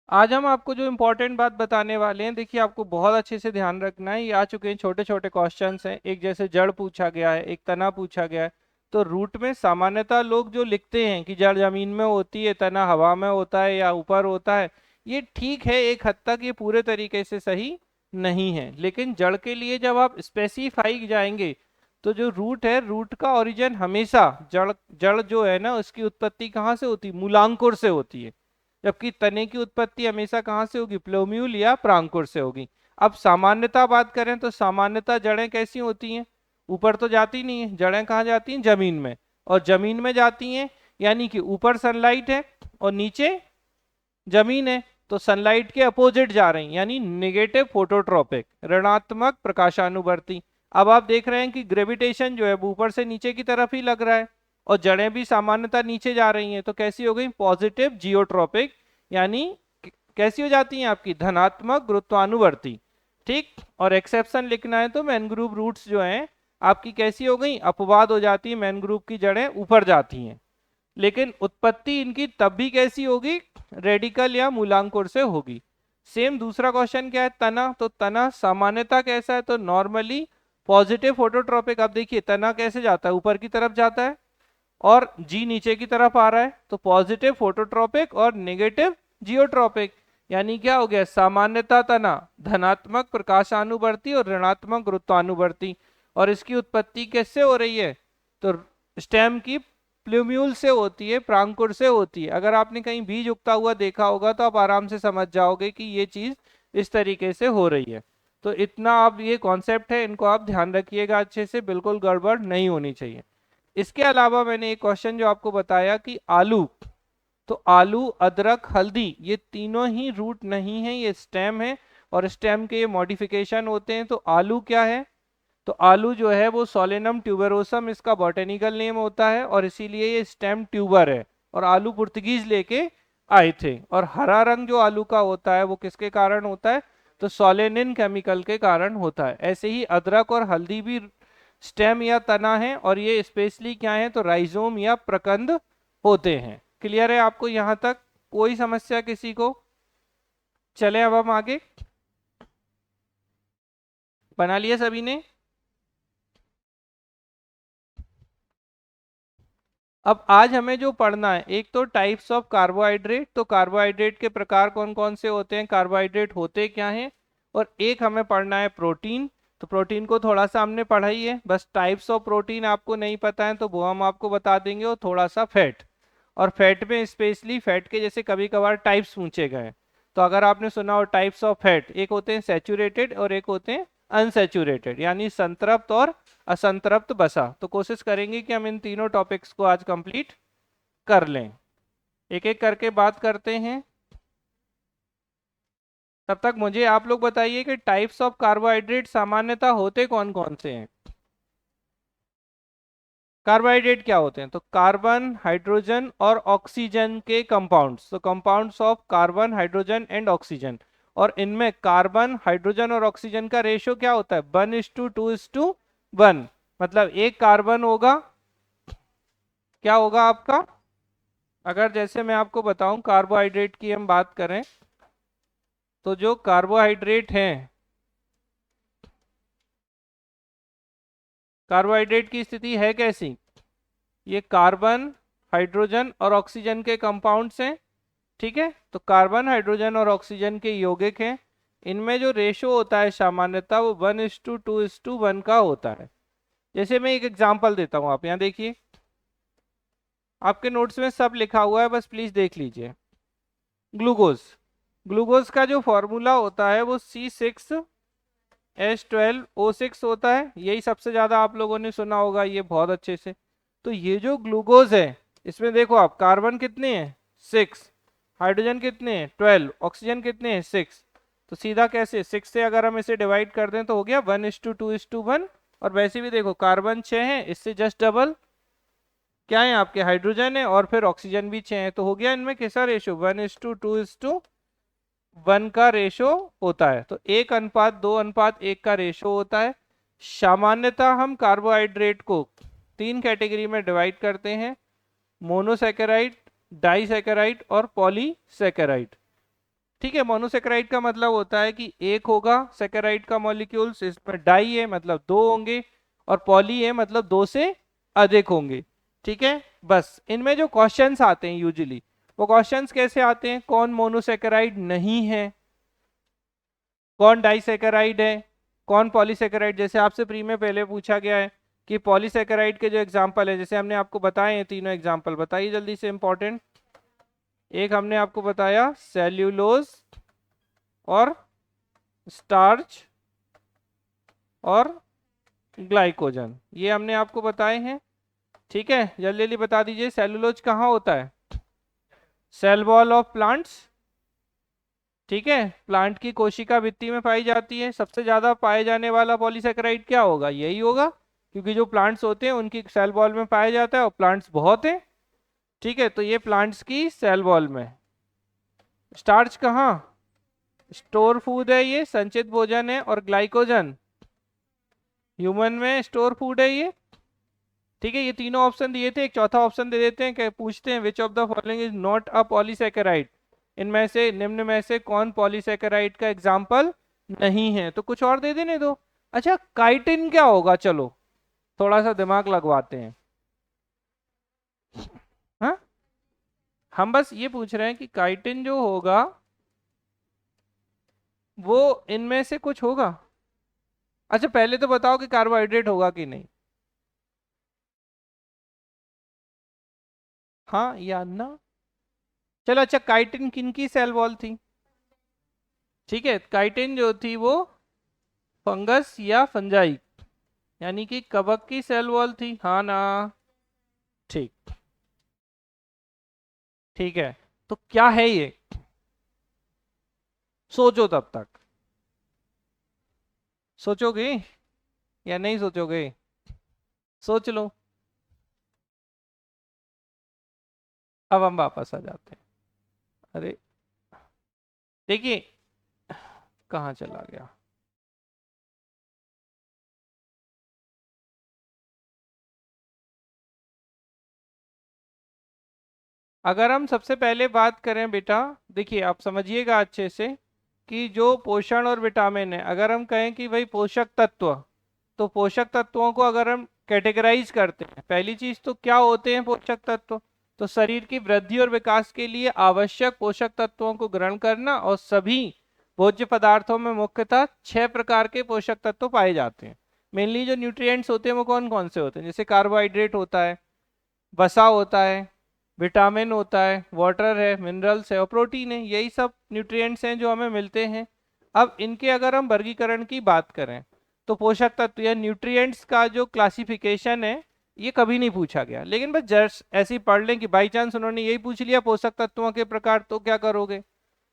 आज हम आपको जो इम्पोर्टेंट बात बताने वाले हैं, देखिए आपको बहुत अच्छे से ध्यान रखना है। ये आ चुके हैं छोटे छोटे क्वेश्चंस हैं, एक जैसे जड़ पूछा गया है, एक तना पूछा गया है। तो रूट में सामान्यतः लोग जो लिखते हैं कि जड़ जमीन में होती है, तना हवा में होता है या ऊपर होता है, ये ठीक है एक हद तक, ये पूरे तरीके से सही नहीं है। लेकिन जड़ के लिए जब आप स्पेसिफाई जाएंगे तो जो रूट है, रूट का ओरिजिन हमेशा जड़ जड़ जो है ना, उसकी उत्पत्ति कहाँ से होती है? मूलांकुर से होती है। जबकि तने की उत्पत्ति हमेशा कहाँ से होगी? प्लोम्यूल या प्रांकुर से होगी। अब सामान्यता बात करें तो सामान्यता जड़ें कैसी होती हैं? ऊपर तो जाती नहीं है, जड़ें कहाँ जाती हैं? जमीन में। और जमीन में जाती हैं यानी कि ऊपर सनलाइट है और नीचे जमीन है, तो सनलाइट के अपोजिट जा रही हैं, यानी नेगेटिव फोटोट्रॉपिक, ऋणात्मक प्रकाशानुवर्ती। अब आप देख रहे हैं कि ग्रेविटेशन जो है वो ऊपर से नीचे की तरफ ही लग रहा है, और जड़ें भी सामान्यतः नीचे जा रही हैं, तो कैसी हो गई? पॉजिटिव जियोट्रॉपिक, यानी कैसी हो जाती हैं आपकी? धनात्मक गुरुत्वानुवर्ती। ठीक। और एक्सेप्शन लिखना है तो मैनग्रूव रूट्स जो हैं आपकी कैसी हो गई? अपवाद हो जाती है, मैनग्रूव की जड़ें ऊपर जाती हैं। लेकिन उत्पत्ति इनकी तब भी कैसी होगी? रेडिकल या मूलांकुर से होगी। सेम दूसरा क्वेश्चन क्या है? तना। तो तना सामान्यता कैसा है? तो नॉर्मली पॉजिटिव फोटोट्रॉपिक। अब देखिए तना कैसे जाता है? ऊपर की तरफ जाता है, और जी नीचे की तरफ आ रहा है, तो पॉजिटिव फोटोट्रॉपिक और नेगेटिव जियोट्रॉपिक। यानी क्या हो गया? सामान्यता तना धनात्मक प्रकाशानुवर्ती और ऋणात्मक गुरुत्वानुवर्ती। और इसकी उत्पत्ति कैसे हो रही है? तो स्टेम की प्लूम्यूल से होती है, प्रांकुर से होती है। अगर आपने कहीं बीज उगता हुआ देखा होगा तो आप आराम से समझ जाओगे कि ये चीज इस तरीके से हो रही है। तो इतना आप, ये कॉन्सेप्ट है, इनको आप ध्यान रखिएगा अच्छे से, बिल्कुल गड़बड़ नहीं होनी चाहिए। इसके अलावा मैंने एक क्वेश्चन जो आपको बताया कि आलू, तो आलू, अदरक, हल्दी, ये तीनों ही रूट नहीं है, ये स्टेम है। और स्टेम के ये मॉडिफिकेशन होते हैं। तो आलू क्या है? तो आलू जो है वो सोलेनम ट्यूबरोसम इसका बॉटेनिकल नेम होता है, और इसीलिए ये स्टेम ट्यूबर है। और आलू पुर्तगीज लेके आए थे। और हरा रंग जो आलू का होता है वो किसके कारण होता है? तो सोलेनिन केमिकल के कारण होता है। ऐसे ही अदरक और हल्दी भी स्टेम या तना है, और ये स्पेशली क्या है? तो राइजोम या प्रकंद होते हैं। क्लियर है आपको यहाँ तक? कोई समस्या किसी को? चले अब हम आगे। बना लिया सभी ने? अब आज हमें जो पढ़ना है, एक तो टाइप्स ऑफ कार्बोहाइड्रेट, तो कार्बोहाइड्रेट के प्रकार कौन कौन से होते हैं, कार्बोहाइड्रेट होते क्या हैं। और एक हमें पढ़ना है प्रोटीन। तो प्रोटीन को थोड़ा सा हमने पढ़ा ही है, बस टाइप्स ऑफ प्रोटीन आपको नहीं पता है तो वो हम आपको बता देंगे। और थोड़ा सा फैट, और फैट में स्पेशली फैट के जैसे कभी कभार टाइप्स पूछे गए हैं। तो अगर आपने सुना हो टाइप्स ऑफ फैट, एक होते हैं सैचुरेटेड और एक होते हैं अनसैचुरेटेड, यानी संतृप्त और असंतृप्त बसा। तो कोशिश करेंगे कि हम इन तीनों टॉपिक्स को आज कंप्लीट कर लें। एक एक करके बात करते हैं। तब तक मुझे आप लोग बताइए कि टाइप्स ऑफ कार्बोहाइड्रेट सामान्यतः होते कौन कौन से हैं। कार्बोहाइड्रेट क्या होते हैं? तो कार्बन, हाइड्रोजन और ऑक्सीजन के कंपाउंड्स, तो compounds of carbon, hydrogen and oxygen. और इनमें कार्बन, हाइड्रोजन और ऑक्सीजन का रेशियो क्या होता है? 1:2:1। मतलब एक कार्बन होगा, क्या होगा आपका? अगर जैसे मैं आपको बताऊं, कार्बोहाइड्रेट की हम बात करें, तो जो कार्बोहाइड्रेट हैं, कार्बोहाइड्रेट की स्थिति है कैसी? ये कार्बन, हाइड्रोजन और ऑक्सीजन के कंपाउंड्स हैं। ठीक है, तो कार्बन, हाइड्रोजन और ऑक्सीजन के यौगिक हैं। इनमें जो रेशो होता है सामान्यतः वो 1:2:1 का होता है। जैसे मैं एक एग्जांपल देता हूँ, आप यहाँ देखिए, आपके नोट्स में सब लिखा हुआ है, बस प्लीज देख लीजिए। ग्लूकोज, ग्लूकोज का जो फॉर्मूला होता है वो C6H12O6 होता है। यही सबसे ज्यादा आप लोगों ने सुना होगा ये बहुत अच्छे से। तो ये जो ग्लूकोज है, इसमें देखो आप, कार्बन कितने हैं? 6। हाइड्रोजन कितने हैं? 12। ऑक्सीजन कितने हैं? 6। तो सीधा कैसे 6 से अगर हम इसे डिवाइड कर दें तो हो गया 1:2:1। और वैसे भी देखो कार्बन 6 है, इससे जस्ट डबल क्या है आपके? हाइड्रोजन है, और फिर ऑक्सीजन भी 6 है, तो हो गया इनमें कैसा रेशो? 1:2:1 का रेशो होता है। तो 1:2:1 का रेशो होता है। सामान्यतः हम कार्बोहाइड्रेट को तीन कैटेगरी में डिवाइड करते हैं: मोनोसैकेराइड, डाइसैकेराइड और पॉलीसैकेराइड। ठीक है, मोनोसेकेराइड का मतलब होता है कि एक होगा सेकेराइड का मॉलिक्यूल्स, इसमें डाई है मतलब दो होंगे, और पॉली है मतलब दो से अधिक होंगे। ठीक है, बस इनमें जो क्वेश्चंस आते हैं यूजुअली, वो क्वेश्चंस कैसे आते हैं, कौन मोनोसेकेराइड नहीं है, कौन डाइसेकेराइड है, कौन पॉलीसेकेराइड। जैसे आपसे प्री में पहले पूछा गया है कि पॉलीसेकेराइड के जो एग्जांपल है, जैसे हमने आपको बताए हैं तीनों एग्जांपल, बताइए जल्दी से इंपॉर्टेंट। एक हमने आपको बताया सेल्यूलोज और स्टार्च और ग्लाइकोजन, ये हमने आपको बताए हैं। ठीक है, जल्दी जल्दी बता दीजिए, सेल्यूलोज कहाँ होता है, सेल वॉल ऑफ प्लांट्स। ठीक है, प्लांट की कोशिका भित्ति में पाई जाती है। सबसे ज्यादा पाए जाने वाला पॉलीसेकेराइड क्या होगा, यही होगा, क्योंकि जो प्लांट्स होते हैं उनकी सेल वॉल में पाया जाता है और प्लांट्स बहुत है। ठीक है, तो ये प्लांट्स की सेल वॉल में। स्टार्च कहाँ, स्टोर फूड है, ये संचित भोजन है। और ग्लाइकोजन ह्यूमन में स्टोर फूड है ये। ठीक है, ये तीनों ऑप्शन दिए थे, एक चौथा ऑप्शन दे देते हैं कि पूछते हैं which of the following is not a polysaccharide, इनमें से निम्न में से कौन पॉलीसेकेराइड का एग्जाम्पल नहीं है, तो कुछ और दे देने दो। अच्छा, काइटिन क्या होगा, चलो थोड़ा सा दिमाग लगवाते हैं। हाँ, हम बस ये पूछ रहे हैं कि काइटिन जो होगा वो इनमें से कुछ होगा। अच्छा, पहले तो बताओ कि कार्बोहाइड्रेट होगा कि नहीं, हाँ या ना। चलो अच्छा, काइटिन किन की सेल वॉल थी, ठीक है, काइटिन जो थी वो फंगस या फंजाई, यानी कि कवक की सेल वॉल थी, हाँ ना। ठीक, ठीक है, तो क्या है ये, सोचो तब तक, सोचोगे या नहीं सोचोगे, सोच लो। अब हम वापस आ जाते हैं। अरे देखिए, कहाँ चला गया, अगर हम सबसे पहले बात करें बेटा, देखिए आप समझिएगा अच्छे से कि जो पोषण और विटामिन है, अगर हम कहें कि भाई पोषक तत्व, तो पोषक तत्वों को अगर हम कैटेगराइज करते हैं, पहली चीज तो क्या होते हैं पोषक तत्व, तो शरीर की वृद्धि और विकास के लिए आवश्यक पोषक तत्वों को ग्रहण करना, और सभी भोज्य पदार्थों में मुख्यतः 6 प्रकार के पोषक तत्व पाए जाते हैं। मेनली जो न्यूट्रिएंट्स होते हैं वो कौन कौन से होते हैं, जैसे कार्बोहाइड्रेट होता है, वसा होता है, विटामिन होता है, वाटर है, मिनरल्स है और प्रोटीन है, यही सब न्यूट्रिएंट्स हैं जो हमें मिलते हैं। अब इनके अगर हम वर्गीकरण की बात करें, तो पोषक तत्व या न्यूट्रिएंट्स का जो क्लासिफिकेशन है ये कभी नहीं पूछा गया, लेकिन बस जस्ट ऐसे ही पढ़ लें कि बाई चांस उन्होंने यही पूछ लिया पोषक तत्वों के प्रकार, तो क्या करोगे।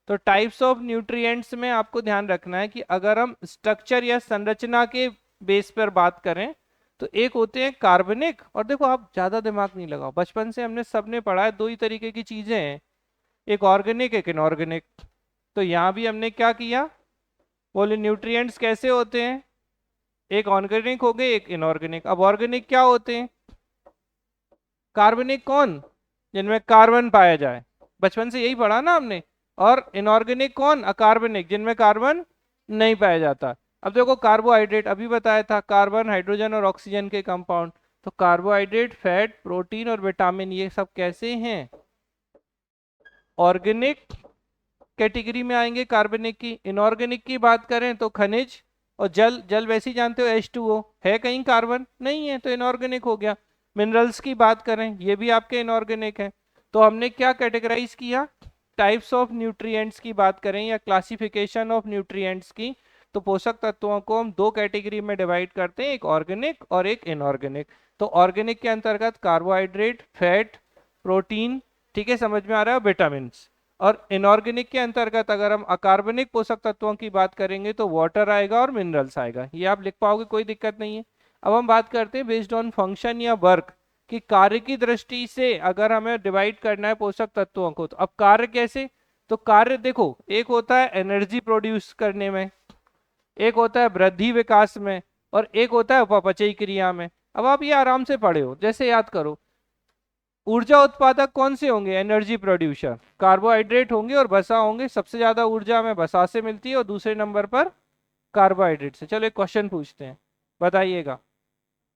तो टाइप्स ऑफ न्यूट्रिएंट्स में आपको ध्यान रखना है कि अगर हम स्ट्रक्चर या संरचना के बेस पर बात करें, तो एक होते हैं कार्बनिक, और देखो आप ज्यादा दिमाग नहीं लगाओ, बचपन से हमने सबने पढ़ा है दो ही तरीके की चीजें हैं, एक ऑर्गेनिक एक इनऑर्गेनिक। तो यहाँ भी हमने क्या किया, बोले न्यूट्रिएंट्स कैसे होते हैं, एक ऑर्गेनिक हो गए एक इनऑर्गेनिक। अब ऑर्गेनिक क्या होते हैं, कार्बनिक कौन, जिनमें कार्बन पाया जाए, बचपन से यही पढ़ा ना हमने। और इनऑर्गेनिक कौन, अकार्बनिक, जिनमें कार्बन नहीं पाया जाता। अब देखो कार्बोहाइड्रेट अभी बताया था, कार्बन हाइड्रोजन और ऑक्सीजन के कंपाउंड, तो कार्बोहाइड्रेट फैट प्रोटीन और विटामिन ये सब कैसे हैं, ऑर्गेनिक कैटेगरी में आएंगे कार्बनिक की। इनऑर्गेनिक की बात करें तो खनिज और जल, जल वैसे ही जानते हो H2O है, कहीं कार्बन नहीं है तो इनऑर्गेनिक हो गया। मिनरल्स की बात करें ये भी आपके इनऑर्गेनिक है। तो हमने क्या कैटेगराइज किया, टाइप्स ऑफ न्यूट्रिएंट्स की बात करें या क्लासिफिकेशन ऑफ न्यूट्रिएंट्स की, तो पोषक तत्वों को हम दो कैटेगरी में डिवाइड करते हैं, एक ऑर्गेनिक और एक इनऑर्गेनिक। तो ऑर्गेनिक के अंतर्गत कार्बोहाइड्रेट फैट प्रोटीन, ठीक है समझ में आ रहा है, विटामिन। और इनऑर्गेनिक के अंतर्गत अगर हम अकार्बनिक पोषक तत्वों की बात करेंगे तो वाटर आएगा और मिनरल्स आएगा, ये आप लिख पाओगे कोई दिक्कत नहीं है। अब हम बात करते हैं बेस्ड ऑन फंक्शन या वर्क, कि कार्य की दृष्टि से अगर हमें डिवाइड करना है पोषक तत्वों को, तो अब कार्य कैसे, तो कार्य देखो एक होता है एनर्जी प्रोड्यूस करने में, एक होता है वृद्धि विकास में, और एक होता है उपापचयी क्रिया में। अब आप ये आराम से पढ़े हो, जैसे याद करो, ऊर्जा उत्पादक कौन से होंगे? एनर्जी प्रोड्यूसर कार्बोहाइड्रेट होंगे और वसा होंगे। सबसे ज्यादा ऊर्जा हमें वसा से मिलती है और दूसरे नंबर पर कार्बोहाइड्रेट से। चलो एक क्वेश्चन पूछते हैं, बताइएगा।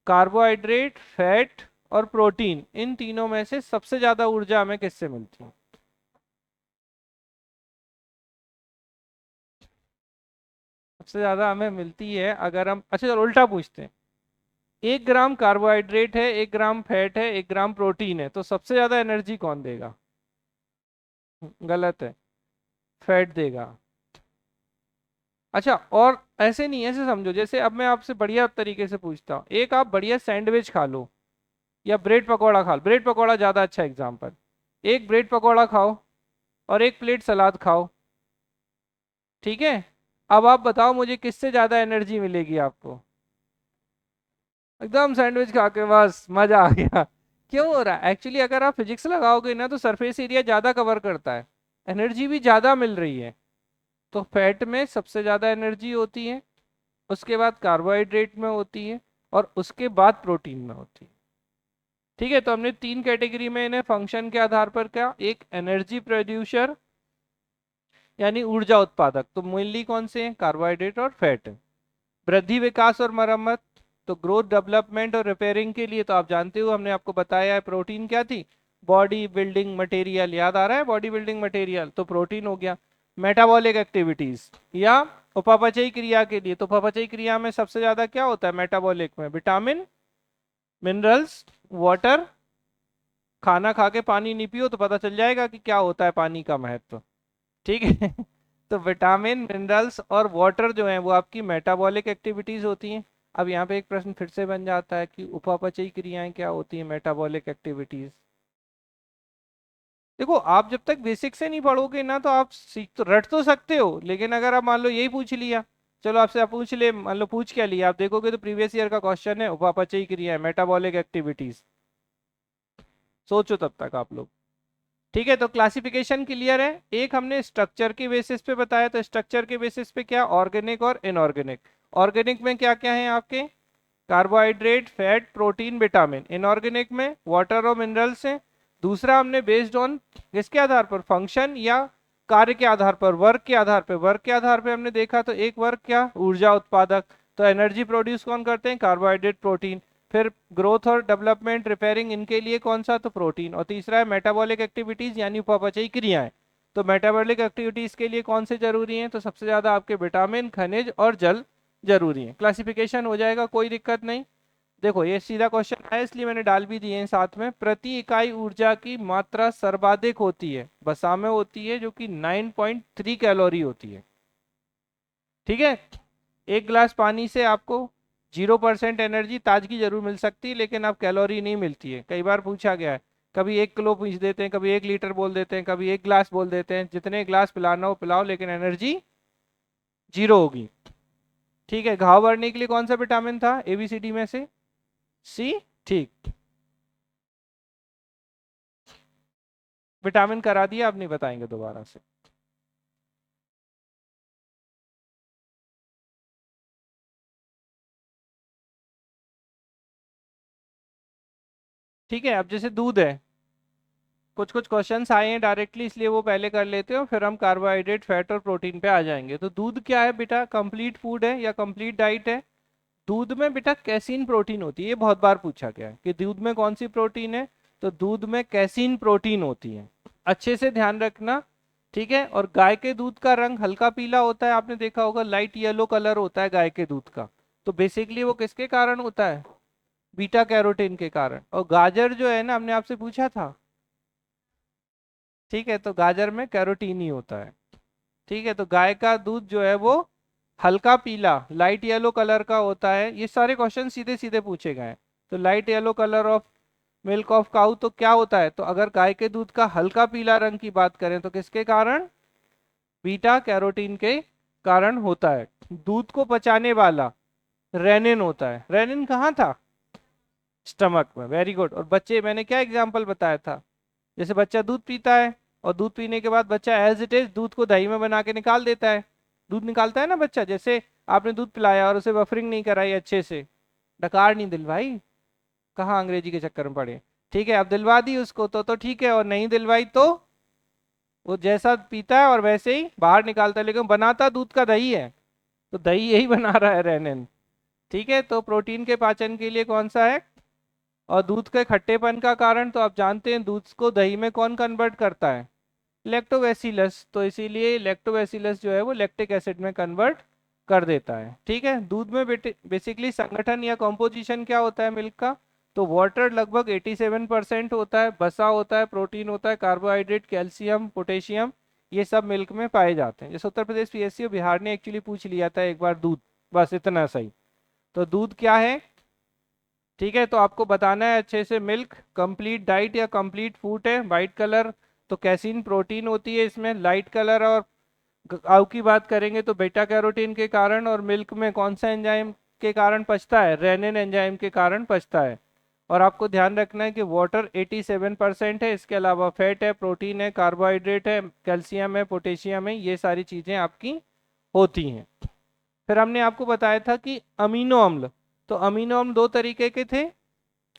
कार्बोहाइड्रेट, फैट और प्रोटीन, इन तीनों में से सबसे ज्यादा ऊर्जा हमें किससे मिलती है? सबसे ज्यादा हमें मिलती है, अगर हम, अच्छा चलो उल्टा पूछते हैं। 1 ग्राम कार्बोहाइड्रेट है, 1 ग्राम फैट है, 1 ग्राम प्रोटीन है, तो सबसे ज्यादा एनर्जी कौन देगा? गलत है, फैट देगा। अच्छा, और ऐसे नहीं, ऐसे समझो, जैसे अब मैं आपसे बढ़िया तरीके से पूछता हूँ, एक आप बढ़िया सैंडविच खा लो या ब्रेड पकौड़ा खा लो। ब्रेड पकौड़ा ज्यादा अच्छा एग्जाम्पल। एक ब्रेड पकौड़ा खाओ और एक प्लेट सलाद खाओ, ठीक है? अब आप बताओ मुझे किससे ज्यादा एनर्जी मिलेगी आपको? एकदम सैंडविच खा के बस मजा आ गया। क्यों हो रहा है? एक्चुअली अगर आप फिजिक्स लगाओगे ना तो सरफेस एरिया ज्यादा कवर करता है, एनर्जी भी ज्यादा मिल रही है। तो फैट में सबसे ज्यादा एनर्जी होती है, उसके बाद कार्बोहाइड्रेट में होती है, और उसके बाद प्रोटीन में होती है। ठीक है, तो हमने 3 कैटेगरी में इन्हें फंक्शन के आधार पर क्या, एक एनर्जी प्रोड्यूसर यानी ऊर्जा उत्पादक, तो मेनली कौन से हैं? कार्बोहाइड्रेट और फैट। वृद्धि, विकास और मरम्मत, तो ग्रोथ, डेवलपमेंट और रिपेयरिंग के लिए तो आप जानते हो, हमने आपको बताया है प्रोटीन क्या थी, बॉडी बिल्डिंग मटेरियल। याद आ रहा है? बॉडी बिल्डिंग मटेरियल तो प्रोटीन हो गया। मेटाबॉलिक एक्टिविटीज या उपापचयी क्रिया के लिए, तो उपापचयी क्रिया में सबसे ज्यादा क्या होता है मेटाबॉलिक में? Vitamin, minerals, water. खाना खा के पानी नहीं पियो तो पता चल जाएगा कि क्या होता है पानी का महत्व, ठीक है? तो विटामिन, मिनरल्स और वाटर जो है वो आपकी मेटाबॉलिक एक्टिविटीज होती हैं। अब यहाँ पे एक प्रश्न फिर से बन जाता है कि उपापचयी क्रियाएं क्या होती हैं, मेटाबॉलिक एक्टिविटीज। देखो, आप जब तक बेसिक से नहीं पढ़ोगे ना तो आप सीख तो रट तो सकते हो, लेकिन अगर आप मान लो यही पूछ लिया, चलो आपसे आप पूछ ले, मान लो पूछ क्या लिया, आप देखोगे तो प्रीवियस ईयर का क्वेश्चन है उपापचयी क्रियाएं, मेटाबॉलिक एक्टिविटीज। सोचो तब तक आप लोग। ठीक है, तो क्लासिफिकेशन क्लियर है। एक हमने स्ट्रक्चर के बेसिस पे बताया, तो स्ट्रक्चर के बेसिस पे क्या, ऑर्गेनिक और इनऑर्गेनिक। ऑर्गेनिक में क्या क्या है आपके? Carbohydrate, fat, protein, vitamin. Inorganic में वाटर और मिनरल्स हैं। दूसरा हमने बेस्ड ऑन किसके आधार पर? फंक्शन या कार्य के आधार पर, वर्क के आधार पर। वर्क के आधार पर हमने देखा तो एक वर्क क्या, ऊर्जा उत्पादक, तो एनर्जी प्रोड्यूस कौन करते हैं? Carbohydrate, protein. फिर ग्रोथ और डेवलपमेंट, रिपेयरिंग, इनके लिए कौन सा? तो प्रोटीन। और तीसरा है मेटाबॉलिक एक्टिविटीज यानी उपापचयी क्रियाएं। तो मेटाबॉलिक एक्टिविटीज के लिए कौन से जरूरी हैं? तो सबसे ज्यादा आपके विटामिन, खनिज और जल जरूरी है। क्लासिफिकेशन हो जाएगा, कोई दिक्कत नहीं। देखो ये सीधा क्वेश्चन है इसलिए मैंने डाल भी दिए हैं साथ में। प्रति इकाई ऊर्जा की मात्रा सर्वाधिक होती है वसा में होती है, जो कि 9.3 कैलोरी होती है। ठीक है, एक गिलास पानी से आपको 0% एनर्जी ताजगी जरूर मिल सकती है, लेकिन अब कैलोरी नहीं मिलती है। कई बार पूछा गया है, कभी 1 किलो पूछ देते हैं, कभी 1 लीटर बोल देते हैं, कभी 1 गिलास बोल देते हैं। जितने गिलास पिलाना हो पिलाओ, लेकिन एनर्जी 0 होगी। ठीक है, घाव भरने के लिए कौन सा विटामिन था एबीसीडी में से? सी। ठीक, विटामिन करा दिया, आप नहीं बताएंगे दोबारा से। ठीक है, अब जैसे दूध है, कुछ कुछ क्वेश्चंस आए हैं डायरेक्टली, इसलिए वो पहले कर लेते हो, फिर हम कार्बोहाइड्रेट, फैट और प्रोटीन पे आ जाएंगे। तो दूध क्या है बेटा? कंप्लीट फूड है या कंप्लीट डाइट है? दूध में बेटा कैसीन प्रोटीन होती है, ये बहुत बार पूछा गया है कि दूध में कौन सी प्रोटीन है। तो दूध में कैसीन प्रोटीन होती है, अच्छे से ध्यान रखना। ठीक है, और गाय के दूध का रंग हल्का पीला होता है, आपने देखा होगा, लाइट येलो कलर होता है गाय के दूध का। तो बेसिकली वो किसके कारण होता है? बीटा कैरोटीन के कारण। और गाजर जो है ना, हमने आपसे पूछा था, ठीक है, तो गाजर में कैरोटीन ही होता है। ठीक है, तो गाय का दूध जो है वो हल्का पीला, लाइट येलो कलर का होता है। ये सारे क्वेश्चन सीधे सीधे पूछे गए हैं। तो light yellow colour of milk of cow, तो क्या होता है? तो अगर गाय के दूध का हल्का पीला रंग की बात करें तो किसके कारण? बीटा कैरोटीन के कारण होता है। दूध को पचाने वाला रेनिन होता है। रेनिन कहाँ था? स्टमक में। Very good. और बच्चे, मैंने क्या एग्जाम्पल बताया था, जैसे बच्चा दूध पीता है और दूध पीने के बाद बच्चा एज इट इज दूध को दही में बना के निकाल देता है। दूध निकालता है ना बच्चा, जैसे आपने दूध पिलाया और उसे बफरिंग नहीं कराई अच्छे से, डकार नहीं दिल भाई, कहाँ अंग्रेजी के चक्कर में पड़े। ठीक है, अब दिलवा दी उसको तो ठीक है, और नहीं दिलवाई तो वो जैसा पीता है और वैसे ही बाहर निकालता है, लेकिन बनाता दूध का दही है, तो दही यही बना रहा है रेनिन। ठीक है, तो प्रोटीन के पाचन के लिए कौन सा है? और दूध के खट्टेपन का कारण तो आप जानते हैं, दूध को दही में कौन कन्वर्ट करता है? लैक्टोबैसिलस। तो इसीलिए लैक्टोबैसिलस जो है वो लैक्टिक एसिड में कन्वर्ट कर देता है। ठीक है, दूध में बेसिकली संगठन या कॉम्पोजिशन क्या होता है मिल्क का? तो वाटर लगभग 87% होता है, बसा होता है, प्रोटीन होता है, कार्बोहाइड्रेट, कैल्शियम, पोटेशियम, ये सब मिल्क में पाए जाते हैं। जैसे उत्तर प्रदेश पीएससी और बिहार ने एक्चुअली पूछ लिया था एक बार दूध, बस इतना सही। तो दूध क्या है? ठीक है, तो आपको बताना है अच्छे से, मिल्क कंप्लीट डाइट या कंप्लीट फूड है। वाइट कलर तो कैसीन प्रोटीन होती है इसमें, लाइट कलर और आव की बात करेंगे तो बीटा कैरोटीन के कारण, और मिल्क में कौन सा एंजाइम के कारण पचता है? रेनिन एंजाइम के कारण पचता है। और आपको ध्यान रखना है कि वाटर 87% है, इसके अलावा फैट है, प्रोटीन है, कार्बोहाइड्रेट है, कैल्शियम है, पोटेशियम है, ये सारी चीजें आपकी होती हैं। फिर हमने आपको बताया था कि अमीनो अम्ल, तो अमीनो अम्ल दो तरीके के थे,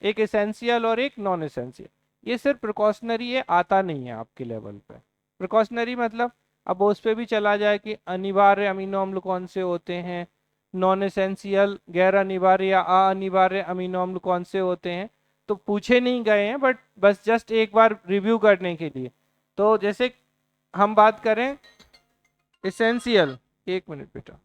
एक एसेंशियल और एक नॉन एसेंशियल। ये सिर्फ प्रिकॉशनरी है, आता नहीं है आपके लेवल पे। प्रिकॉशनरी मतलब अब उस पे भी चला जाए कि अनिवार्य अमीनो अम्ल कौन से होते हैं, नॉन एसेंशियल गैर अनिवार्य या अनिवार्य अमीनो अम्ल कौन से होते हैं, तो पूछे नहीं गए हैं, बट बस जस्ट एक बार रिव्यू करने के लिए। तो जैसे हम बात करें एसेंशियल, एक मिनट बेटा,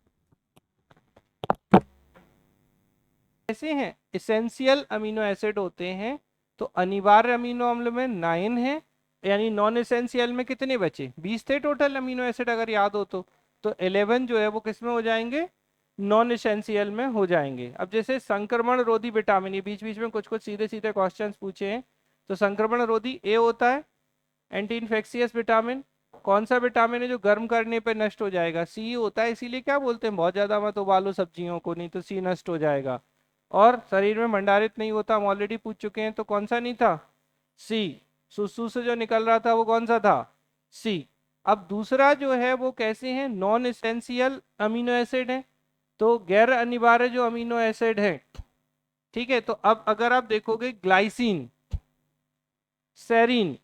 ऐसे हैं इसेंशियल अमीनो एसिड होते हैं, तो अनिवार्य अमीनो अम्ल में 9 है, यानी नॉन एसेंशियल में कितने बचे? 20 थे टोटल अमीनो एसिड अगर याद हो तो 11 जो है वो किस में हो जाएंगे? नॉन एसेंशियल में हो जाएंगे। अब जैसे संक्रमण रोधी विटामिन, ये बीच बीच में कुछ कुछ सीधे सीधे क्वेश्चंस पूछे हैं, तो संक्रमण रोधी ए होता है, एंटी इन्फेक्शियस विटामिन। कौन सा विटामिन है जो गर्म करने पे नष्ट हो जाएगा? सी होता है, इसीलिए क्या बोलते हैं, बहुत ज्यादा मत उबालो सब्जियों को, नहीं तो सी नष्ट हो जाएगा। और शरीर में भंडारित नहीं होता, हम ऑलरेडी पूछ चुके हैं, तो कौन सा नहीं था? सी। सुसु से जो निकल रहा था वो कौन सा था? सी। अब दूसरा जो है वो कैसे हैं? नॉन एसेंशियल अमीनो एसिड है, तो गैर अनिवार्य जो अमीनो एसिड है। ठीक है, तो अब अगर आप देखोगे glycine, serine,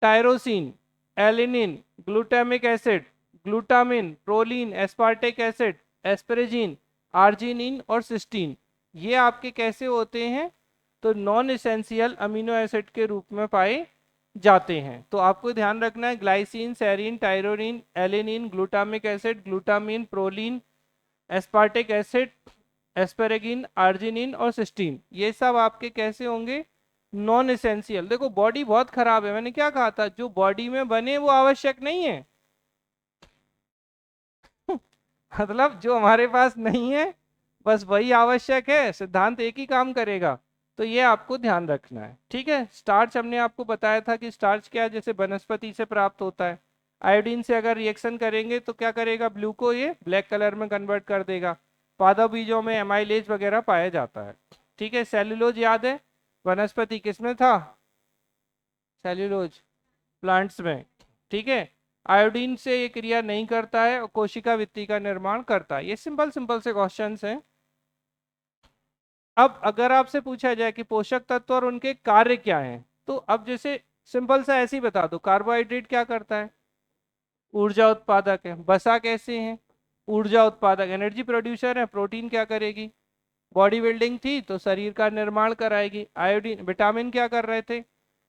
tyrosine, alanine, glutamic acid, glutamine, proline, aspartic acid, asparagine, arginine और सिस्टीन, ये आपके कैसे होते हैं? तो नॉन एसेंशियल अमीनो एसिड के रूप में पाए जाते हैं। तो आपको ध्यान रखना है, glycine, serine, thyronine, alanine, glutamic acid, glutamine, proline, aspartic acid, asparagine, arginine और सिस्टीन, ये सब आपके कैसे होंगे? Non essential. देखो बॉडी बहुत खराब है, मैंने क्या कहा था, जो बॉडी में बने वो आवश्यक नहीं है। मतलब जो हमारे पास नहीं है बस वही आवश्यक है, सिद्धांत एक ही काम करेगा। तो ये आपको ध्यान रखना है। ठीक है, स्टार्च हमने आपको बताया था कि स्टार्च क्या है, जैसे वनस्पति से प्राप्त होता है। आयोडीन से अगर रिएक्शन करेंगे तो क्या करेगा? ब्लू को ये ब्लैक कलर में कन्वर्ट कर देगा। पादप बीजों में एमाइलेज वगैरह पाया जाता है। ठीक है, सेल्यूलोज याद है, वनस्पति किसमें था? सेल्यूलोज प्लांट्स में। ठीक है, आयोडीन से ये क्रिया नहीं करता है और कोशिका भित्ति का निर्माण करता है। ये सिंपल सिंपल से क्वेश्चंस हैं। अब अगर आपसे पूछा जाए कि पोषक तत्व और उनके कार्य क्या हैं, तो अब जैसे सिंपल सा ऐसे ही बता दो, कार्बोहाइड्रेट क्या करता है? ऊर्जा उत्पादक है। वसा कैसे है? ऊर्जा उत्पादक, एनर्जी प्रोड्यूसर है। प्रोटीन क्या करेगी? बॉडी बिल्डिंग थी तो शरीर का निर्माण कराएगी। आयोडीन, विटामिन क्या कर रहे थे?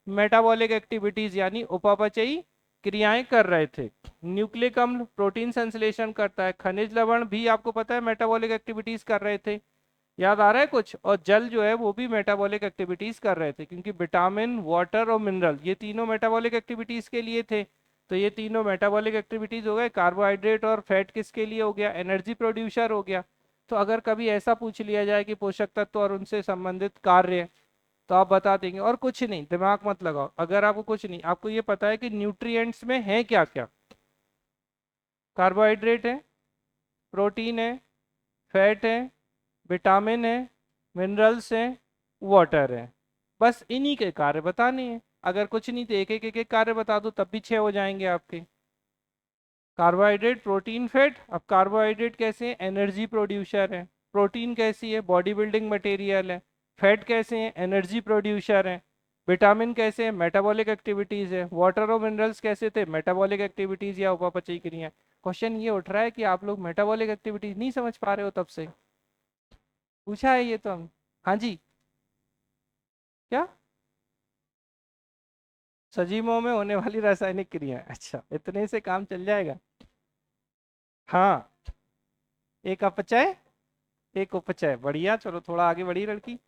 मेटाबॉलिक एक्टिविटीज यानी उपापचयी क्रियाएं कर रहे थे। न्यूक्लिक अम्ल प्रोटीन संश्लेषण करता है। खनिज लवण भी आपको पता है मेटाबॉलिक एक्टिविटीज कर रहे थे, याद आ रहा है कुछ? और जल जो है वो भी मेटाबॉलिक एक्टिविटीज कर रहे थे, क्योंकि विटामिन, वाटर और मिनरल ये तीनों मेटाबॉलिक एक्टिविटीज के लिए थे। तो ये तीनों मेटाबॉलिक एक्टिविटीज हो गए। कार्बोहाइड्रेट और फैट किसके लिए हो गया? एनर्जी प्रोड्यूसर हो गया। तो अगर कभी ऐसा पूछ लिया जाए कि पोषक तत्व और उनसे संबंधित कार्य, तो आप बता देंगे। और कुछ नहीं, दिमाग मत लगाओ, अगर आपको कुछ नहीं, आपको ये पता है कि न्यूट्रिएंट्स में है क्या क्या? कार्बोहाइड्रेट है, प्रोटीन है, फैट है, विटामिन है, मिनरल्स हैं, वाटर है। बस इन्हीं के कार्य बताने हैं। अगर कुछ नहीं तो एक एक एक एक कार्य बता दो, तब भी 6 हो जाएंगे आपके। Carbohydrate, protein, fat. अब कार्बोहाइड्रेट कैसे है? एनर्जी प्रोड्यूसर है। प्रोटीन कैसी है? बॉडी बिल्डिंग मटेरियल है। फैट कैसे हैं, एनर्जी प्रोड्यूसर हैं। विटामिन कैसे हैं, मेटाबॉलिक एक्टिविटीज है। वाटर और मिनरल्स कैसे थे, मेटाबॉलिक एक्टिविटीज या उपापचयी क्रिया। क्वेश्चन ये उठ रहा है कि आप लोग मेटाबॉलिक एक्टिविटीज नहीं समझ पा रहे हो, तब से पूछा है ये तो हम। हाँ जी। क्या, सजीवों में होने वाली रासायनिक क्रिया, अच्छा इतने से काम चल जाएगा। हाँ, एक अपचय एक उपचय, बढ़िया, चलो थोड़ा आगे बढ़ी लड़की।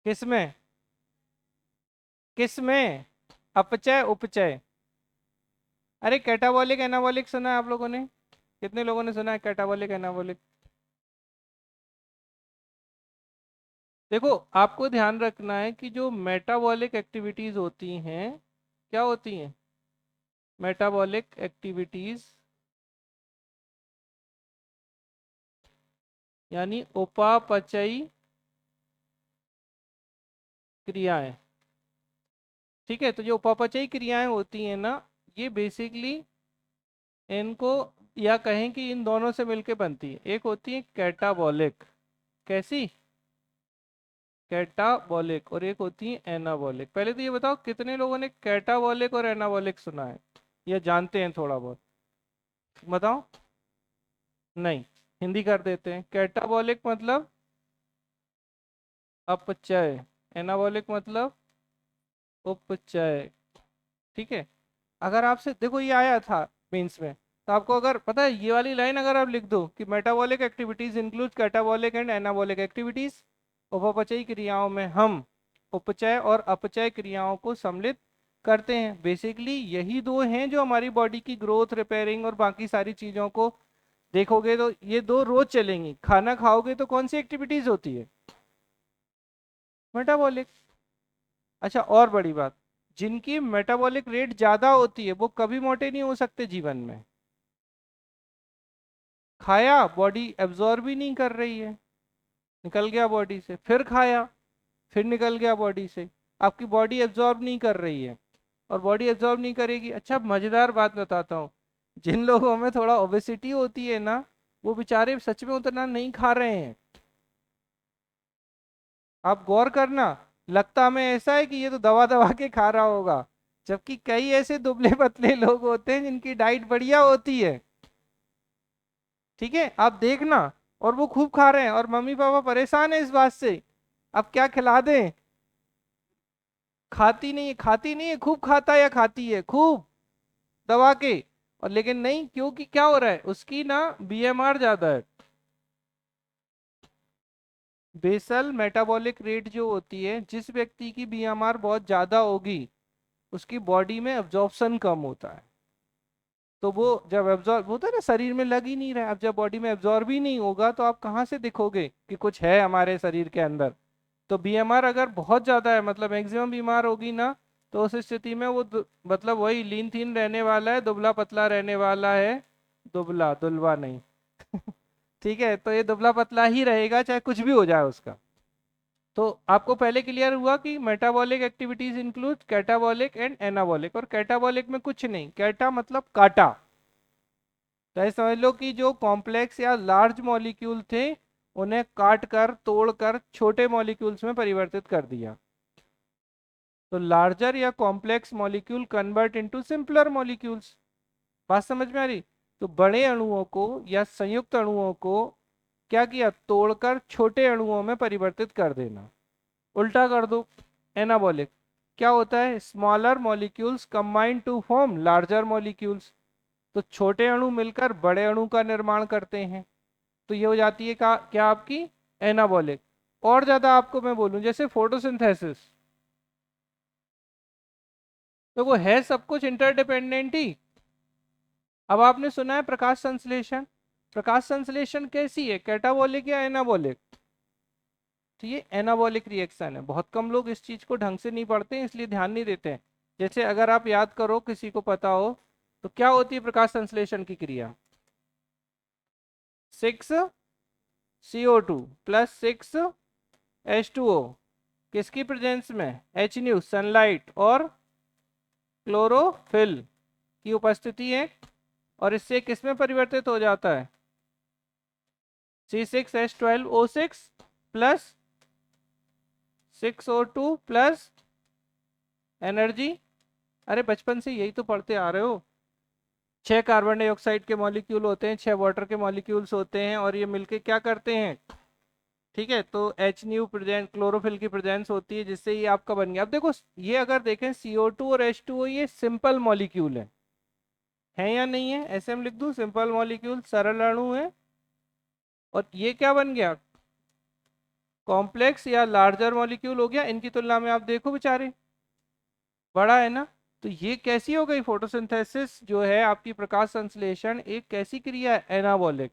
किसमें, किसमें, अपचय उपचय। अरे कैटाबॉलिक एनाबॉलिक सुना है आप लोगों ने, कितने लोगों ने सुना है कैटाबॉलिक एनाबॉलिक। देखो, आपको ध्यान रखना है कि जो मेटाबॉलिक एक्टिविटीज होती हैं, क्या होती हैं, मेटाबॉलिक एक्टिविटीज यानी उपापचयी क्रियाएं। ठीक है, तो जो उपापचयी क्रियाएं होती हैं ना, ये बेसिकली इनको, या कहें कि इन दोनों से मिलके बनती है। एक होती है कैटाबॉलिक, कैसी, कैटाबॉलिक, और एक होती है एनाबॉलिक। पहले तो ये बताओ कितने लोगों ने कैटाबॉलिक और एनाबॉलिक सुना है, या जानते हैं थोड़ा बहुत, बताओ। नहीं, हिंदी कर देते हैं। कैटाबॉलिक मतलब अपचय, एनाबॉलिक मतलब उपचय। ठीक है, अगर आपसे देखो ये आया था मेंस में, तो आपको अगर पता है ये वाली लाइन अगर आप लिख दो कि metabolic activities include catabolic and anabolic activities, उपापचयी क्रियाओं में हम उपचय और अपचय क्रियाओं को सम्मिलित करते हैं। बेसिकली यही दो हैं जो हमारी बॉडी की ग्रोथ, रिपेयरिंग और बाकी सारी चीजों को देखोगे तो ये दो रोज चलेंगी। खाना खाओगे तो कौन सी एक्टिविटीज होती है, मेटाबॉलिक। अच्छा, और बड़ी बात, जिनकी मेटाबॉलिक रेट ज्यादा होती है वो कभी मोटे नहीं हो सकते जीवन में। खाया, बॉडी एब्जॉर्ब ही नहीं कर रही है, निकल गया बॉडी से, फिर खाया, फिर निकल गया बॉडी से, आपकी बॉडी एब्जॉर्ब नहीं कर रही है, और बॉडी एब्जॉर्ब नहीं करेगी। अच्छा मजेदार बात बताता हूँ, जिन लोगों में थोड़ा ओबेसिटी होती है ना, वो बेचारे सच में उतना नहीं खा रहे हैं। आप गौर करना, लगता हमें ऐसा है कि ये तो दवा दवा के खा रहा होगा, जबकि कई ऐसे दुबले पतले लोग होते हैं जिनकी डाइट बढ़िया होती है। ठीक है, आप देखना, और वो खूब खा रहे हैं, और मम्मी पापा परेशान है इस बात से, अब क्या खिला दें। खाती नहीं है, खाती नहीं है, खूब खाता है या खाती है खूब दबा के, और लेकिन नहीं, क्योंकि क्या हो रहा है, उसकी ना बीएमआर ज्यादा है। बेसल मेटाबॉलिक रेट जो होती है, जिस व्यक्ति की बीएमआर बहुत ज्यादा होगी उसकी बॉडी में एब्जॉर्प्शन कम होता है। तो वो जब एब्जॉर्ब होता है ना, शरीर में लग ही नहीं रहा है, अब जब बॉडी में एब्जॉर्ब ही नहीं होगा तो आप कहाँ से दिखोगे कि कुछ है हमारे शरीर के अंदर। तो बीएमआर अगर बहुत ज्यादा है, मतलब मैक्सिमम बीमार होगी ना, तो उस स्थिति में वो मतलब वही लीन थीन रहने वाला है, दुबला पतला रहने वाला है, दुबला दुलवा नहीं। ठीक है, तो ये दुबला पतला ही रहेगा चाहे कुछ भी हो जाए उसका। तो आपको पहले क्लियर हुआ कि metabolic activities include catabolic and anabolic, और कैटाबॉलिक में कुछ नहीं, कैटा मतलब काटा। तो ऐसे समझ लो कि जो कॉम्प्लेक्स या लार्ज मॉलिक्यूल थे उन्हें काट कर, तोड़ कर छोटे मॉलिक्यूल्स में परिवर्तित कर दिया। तो लार्जर या complex molecule convert into simpler molecules. बात समझ में आ रही। तो बड़े अणुओं को या संयुक्त अणुओं को क्या किया, तोड़कर छोटे अणुओं में परिवर्तित कर देना। उल्टा कर दो, एनाबॉलिक क्या होता है, smaller molecules combine to form larger molecules. तो छोटे अणु मिलकर बड़े अणु का निर्माण करते हैं। तो ये हो जाती है क्या आपकी, एनाबॉलिक। और ज्यादा आपको मैं बोलूं, जैसे फोटोसिंथेसिस, तो वो है सब कुछ इंटरडिपेंडेंट ही। अब आपने सुना है प्रकाश संश्लेषण, प्रकाश संश्लेषण कैसी है, कैटाबॉलिक या एनाबॉलिक। तो ये एनाबॉलिक रिएक्शन है। बहुत कम लोग इस चीज को ढंग से नहीं पढ़ते हैं, इसलिए ध्यान नहीं देते हैं। जैसे अगर आप याद करो, किसी को पता हो, तो क्या होती है प्रकाश संश्लेषण की क्रिया, 6 CO2 प्लस 6 H2O, किसकी प्रेजेंस में, H सनलाइट और क्लोरोफिल की उपस्थिति है, और इससे किस में परिवर्तित हो जाता है, C6H12O6 plus 6O2 plus energy. अरे बचपन से यही तो पढ़ते आ रहे हो। 6 कार्बन डाइऑक्साइड के मॉलिक्यूल होते हैं, 6 वाटर के मॉलिक्यूल्स होते हैं, और ये मिलके क्या करते हैं? ठीक है, तो एच न्यू प्रेजेंट, क्लोरोफिल की प्रेजेंस होती है, जिससे ये आपका बन गया। अब देखो ये अगर देखें CO2 और H2O, ये सिंपल मॉलिक्यूल है या नहीं है? ऐसे हम लिख दूं, सिंपल मॉलिक्यूल, सरल अणु है। और ये क्या बन गया? कॉम्प्लेक्स या लार्जर मॉलिक्यूल हो गया। इनकी तुलना में आप देखो बेचारे, बड़ा है ना। तो ये कैसी हो गई? फोटोसिंथेसिस जो है आपकी, प्रकाश संश्लेषण, एक कैसी क्रिया है? एनाबॉलिक।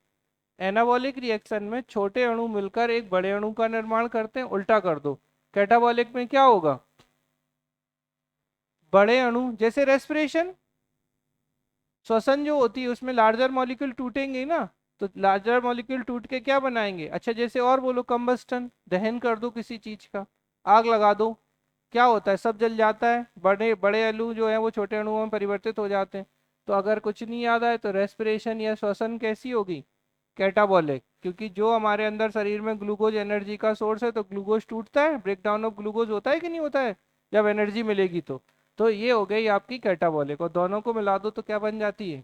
एनाबॉलिक रिएक्शन में छोटे अणु मिलकर एक बड़े अणु का निर्माण करते हैं। उल्टा कर दो, कैटाबॉलिक में क्या होगा? बड़े अणु, जैसे रेस्पिरेशन, श्वसन जो होती है उसमें लार्जर मॉलिक्यूल टूटेंगे ना, तो लार्जर मॉलिक्यूल टूट के क्या बनाएंगे? अच्छा, जैसे और बोलो, कंबस्टन, दहन कर दो किसी चीज का, आग लगा दो, क्या होता है? सब जल जाता है, बड़े बड़े अणु जो है वो छोटे अणुओं में परिवर्तित हो जाते हैं। तो अगर कुछ नहीं याद आए तो रेस्पिरेशन या श्वसन कैसी होगी? कैटाबॉलिक। क्योंकि जो हमारे अंदर शरीर में ग्लूकोज एनर्जी का सोर्स है, तो ग्लूकोज टूटता है, ब्रेक डाउन ऑफ ग्लूकोज होता है कि नहीं होता है जब एनर्जी मिलेगी तो ये हो गई आपकी कैटाबॉलिक। और दोनों को मिला दो तो क्या बन जाती है?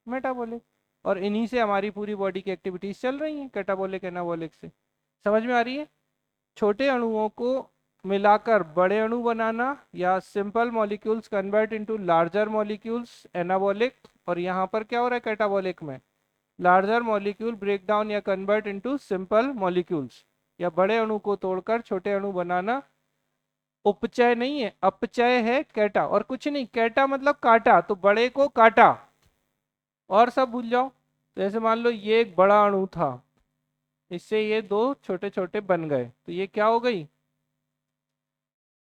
मेटाबॉलिक। और इन्हीं से हमारी पूरी बॉडी की एक्टिविटीज चल रही हैं, कैटाबॉलिक एनाबॉलिक से। समझ में आ रही है? छोटे अणुओं को मिलाकर बड़े अणु बनाना, या simple molecules convert into larger molecules, anabolic. और यहाँ पर क्या हो रहा है कैटाबॉलिक में? लार्जर मॉलिक्यूल ब्रेक डाउन या कन्वर्ट इनटू सिंपल मॉलिक्यूल्स, या बड़े अणु को तोड़कर छोटे अणु बनाना। उपचय नहीं है, अपचय है कैटा, और कुछ नहीं। कैटा मतलब काटा, तो बड़े को काटा और सब भूल जाओ। जैसे मान लो ये एक बड़ा अणु था, इससे ये दो छोटे छोटे बन गए, तो ये क्या हो गई?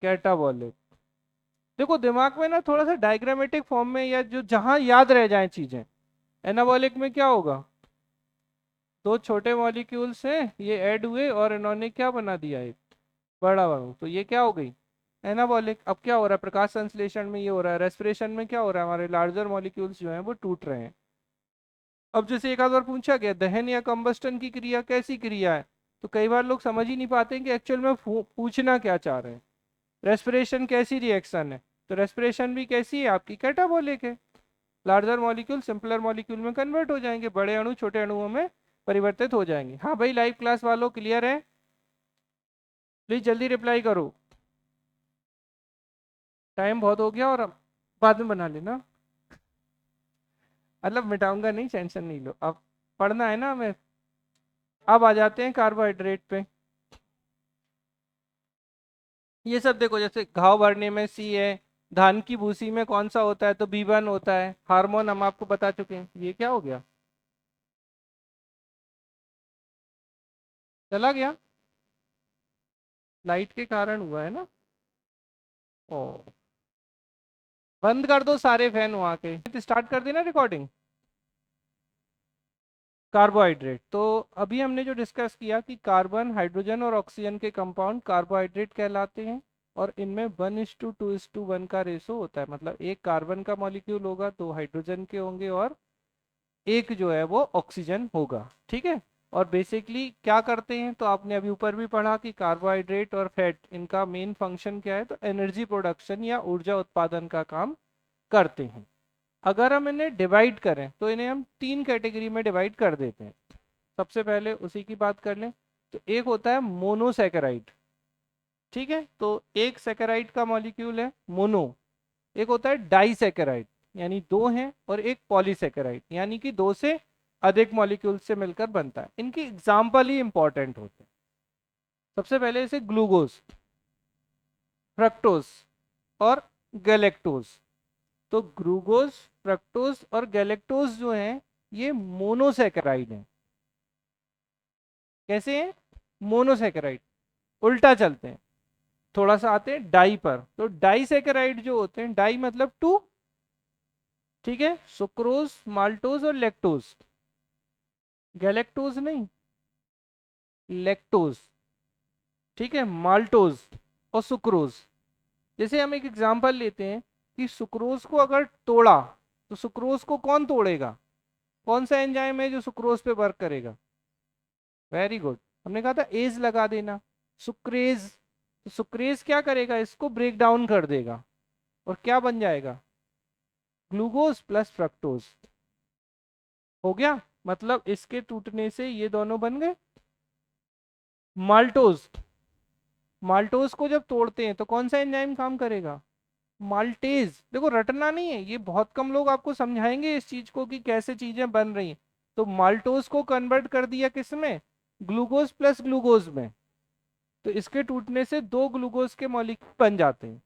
कैटाबॉलिक। देखो दिमाग में ना थोड़ा सा डायग्रामेटिक फॉर्म में, या जो जहां याद रह जाए चीजें। एनाबॉलिक में क्या होगा? दो छोटे मॉलिक्यूल्स हैं, ये ऐड हुए और इन्होंने क्या बना दिया? एक बड़ा अणु। तो ये क्या हो गई? एनाबॉलिक। अब क्या हो रहा है प्रकाश संश्लेषण में? ये हो रहा है। रेस्पिरेशन में क्या हो रहा है? हमारे लार्जर मॉलिक्यूल्स जो हैं वो टूट रहे हैं। अब जैसे एक आध बार पूछा गया, दहन या कंबस्टन की क्रिया कैसी क्रिया है, तो कई बार लोग समझ ही नहीं पाते कि एक्चुअल में पूछना क्या चाह रहे हैं। रेस्पिरेशन कैसी रिएक्शन है? तो रेस्पिरेशन भी कैसी है आपकी? कैटाबॉलिक है। लार्जर मॉलिक्यूल सिंपलर मॉलिक्यूल में कन्वर्ट हो जाएंगे, बड़े अणु छोटे अणुओं में परिवर्तित हो जाएंगे। हाँ भाई, लाइव क्लास वालों क्लियर है? प्लीज जल्दी रिप्लाई करो, टाइम बहुत हो गया। और बाद में बना लेना, मतलब मिटाऊंगा नहीं, टेंशन नहीं लो। अब पढ़ना है ना हमें। अब आ जाते हैं कार्बोहाइड्रेट पे। ये सब देखो, जैसे घाव भरने में सी है, धान की भूसी में कौन सा होता है? तो B1 होता है। हार्मोन हम आपको बता चुके हैं। ये क्या हो गया? चला गया? लाइट के कारण हुआ है ना? ओ, बंद कर दो सारे फैन वहां के, स्टार्ट कर देना रिकॉर्डिंग। कार्बोहाइड्रेट, तो अभी हमने जो डिस्कस किया कि कार्बन, हाइड्रोजन और ऑक्सीजन के कंपाउंड कार्बोहाइड्रेट कहलाते हैं। और इनमें 1:2:1 का रेशो होता है। मतलब एक कार्बन का मॉलिक्यूल होगा, दो हाइड्रोजन के होंगे, और एक जो है वो ऑक्सीजन होगा। ठीक है। और बेसिकली क्या करते हैं, तो आपने अभी ऊपर भी पढ़ा कि कार्बोहाइड्रेट और फैट, इनका मेन फंक्शन क्या है? तो एनर्जी प्रोडक्शन या ऊर्जा उत्पादन का काम करते हैं। अगर हम इन्हें डिवाइड करें तो इन्हें हम 3 कैटेगरी में डिवाइड कर देते हैं। सबसे पहले उसी की बात कर लें, तो एक होता है मोनोसैकेराइड। ठीक है, तो एक सैकेराइड का मॉलिक्यूल है मोनो। एक होता है डाइसैकेराइड, यानी दो हैं, और एक पॉलीसैकेराइड, यानी कि दो से अधिक मॉलिक्यूल से मिलकर बनता है। इनकी एग्जाम्पल ही इंपॉर्टेंट होते हैं। सबसे पहले इसे ग्लूकोज, फ्रक्टोज और गैलेक्टोज। तो ग्लूकोज, फ्रक्टोज और गैलेक्टोज जो हैं, ये मोनोसैकेराइड हैं। कैसे हैं? मोनोसैकेराइड। उल्टा चलते हैं, थोड़ा सा आते हैं डाई पर। तो डाइसैकेराइड जो होते हैं, डाई मतलब टू। ठीक है, सुक्रोज, माल्टोज और लैक्टोज। गैलेक्टोज नहीं, लैक्टोज। ठीक है, माल्टोज और सुक्रोज। जैसे हम एक एग्जांपल लेते हैं कि सुक्रोज को अगर तोड़ा, तो सुक्रोज को कौन तोड़ेगा? कौन सा एंजाइम है जो सुक्रोज पे वर्क करेगा? Very good. हमने कहा था एज लगा देना, सुक्रेज। तो सुक्रेज क्या करेगा, इसको ब्रेक डाउन कर देगा और क्या बन जाएगा, ग्लूकोज प्लस फ्रक्टोज। हो गया, मतलब इसके टूटने से ये दोनों बन गए माल्टोज। माल्टोज को जब तोड़ते हैं तो कौन सा एंजाइम काम करेगा, माल्टेज। देखो रटना नहीं है, ये बहुत कम लोग आपको समझाएंगे इस चीज को कि कैसे चीजें बन रही हैं। तो माल्टोज को कन्वर्ट कर दिया किस में, ग्लूकोज प्लस ग्लूकोज में। तो इसके टूटने से दो ग्लूकोज के मॉलिक्यूल बन जाते हैं।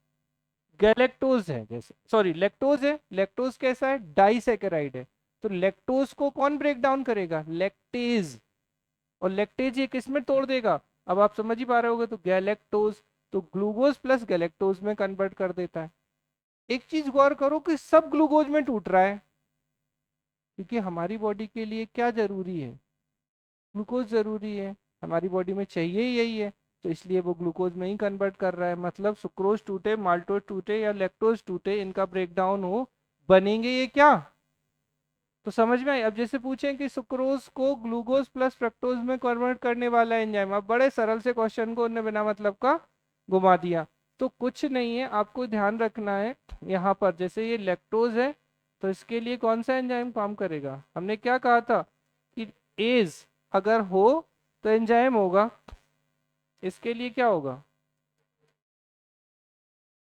गैलेक्टोज है, जैसे सॉरी लेक्टोज है, लेक्टोज कैसा है, डाइसैकेराइड है। तो लेक्टोज को कौन ब्रेक डाउन करेगा, लैक्टेज। और लैक्टेज ये किस में तोड़ देगा, अब आप समझ ही पा रहे होगे, तो गैलेक्टोज। तो ग्लूकोज प्लस गैलेक्टोज में कन्वर्ट कर देता है। एक चीज गौर करो कि सब ग्लूकोज में टूट रहा है, क्योंकि हमारी बॉडी के लिए क्या जरूरी है, ग्लूकोज जरूरी है, हमारी बॉडी में चाहिए ही यही है। तो इसलिए वो ग्लूकोज में ही कन्वर्ट कर रहा है। मतलब सुक्रोज टूटे, माल्टोज टूटे या लैक्टोज टूटे, इनका ब्रेकडाउन हो, बनेंगे ये क्या। तो समझ में आई। अब जैसे पूछें कि सुक्रोज को ग्लूकोज प्लस फ्रक्टोज में कन्वर्ट करने वाला एंजाइम, अब बड़े सरल से क्वेश्चन को उन्होंने बिना मतलब का घुमा दिया। तो कुछ नहीं है, आपको ध्यान रखना है यहाँ पर, जैसे ये लैक्टोज है तो इसके लिए कौन सा एंजाइम काम करेगा, हमने क्या कहा था कि एज अगर हो तो एंजाइम होगा, इसके लिए क्या होगा।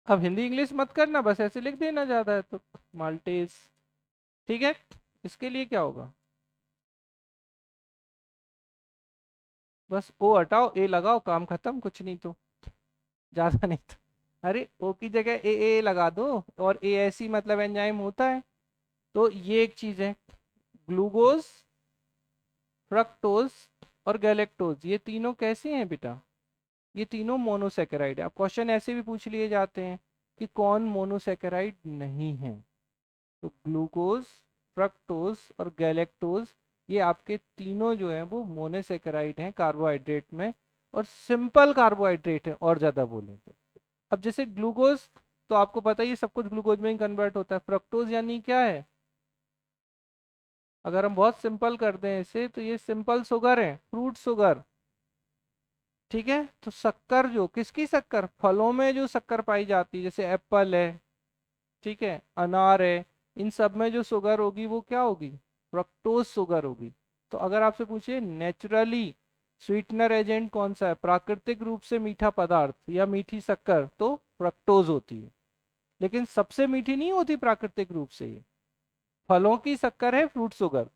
अब हिंदी इंग्लिश मत करना, बस ऐसे लिख देना ज्यादा है तो, माल्टेज। ठीक है, इसके लिए क्या होगा, बस ओ हटाओ ए लगाओ, काम खत्म, कुछ नहीं तो, ज्यादा नहीं तो। अरे ओ की जगह ए लगा दो, और ए ऐसी मतलब एंजाइम होता है। तो ये एक चीज है, ग्लूकोज, फ्रक्टोज और गैलेक्टोज, ये तीनों कैसे हैं बेटा, ये तीनों मोनोसेकेराइड है। अब क्वेश्चन ऐसे भी पूछ लिए जाते हैं कि कौन मोनोसेकेराइड नहीं है। तो ग्लूकोज, फ्रक्टोज और गैलेक्टोज, ये आपके तीनों जो है वो मोनोसेकेराइड हैं कार्बोहाइड्रेट में, और सिंपल कार्बोहाइड्रेट है और ज्यादा बोले तो। अब जैसे ग्लूकोज, तो आपको पता ही है सब कुछ ग्लूकोज में ही कन्वर्ट होता है। फ्रक्टोज यानी क्या है, अगर हम बहुत सिंपल कर दें इसे, तो ये सिंपल शुगर है, फ्रूट शुगर। ठीक है, तो शक्कर जो, किसकी शक्कर, फलों में जो शक्कर पाई जाती है, जैसे एप्पल है, ठीक है, अनार है, इन सब में जो शुगर होगी वो क्या होगी, फ्रक्टोज शुगर होगी। तो अगर आपसे पूछे नेचुरली स्वीटनर एजेंट कौन सा है, प्राकृतिक रूप से मीठा पदार्थ या मीठी शक्कर, तो फ्रक्टोज होती है। लेकिन सबसे मीठी नहीं होती प्राकृतिक रूप से, ये फलों की शक्कर है, फ्रूट शुगर।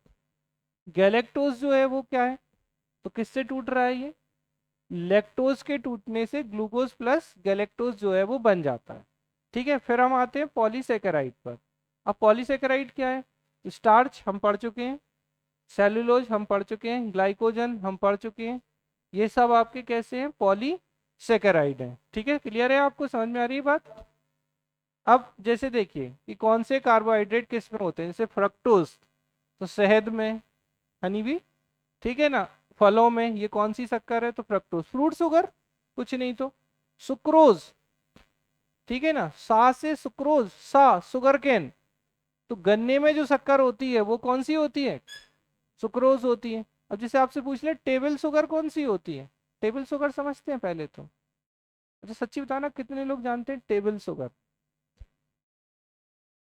गैलेक्टोज जो है वो क्या है, तो किससे टूट रहा है ये, लैक्टोज के टूटने से ग्लूकोज प्लस गैलेक्टोज जो है वो बन जाता है। ठीक है, फिर हम आते हैं पॉलीसेकेराइड पर। अब पॉलीसेकेराइड क्या है, स्टार्च हम पढ़ चुके हैं, सेलुलोज हम पढ़ चुके हैं, ग्लाइकोजन हम पढ़ चुके हैं, ये सब आपके कैसे हैं, पॉलीसेकेराइड हैं। ठीक है, क्लियर है, आपको समझ में आ रही है बात। अब जैसे देखिए कि कौन से कार्बोहाइड्रेट किस में होते हैं, जैसे फ्रक्टोज तो शहद में, हनी भी, ठीक है ना, फलों में, ये कौन सी शक्कर है, तो फ्रक्टोज, फ्रूट शुगर कुछ नहीं तो, सुक्रोज, ठीक है ना, सा से सुक्रोज, सा शुगर केन। तो गन्ने में जो शक्कर होती है वो कौन सी होती है, सुक्रोज होती है। अब जैसे आपसे पूछ ले टेबल शुगर कौन सी होती है, टेबल शुगर समझते हैं पहले तो, अच्छा सच्ची बताना कितने लोग जानते हैं टेबल शुगर,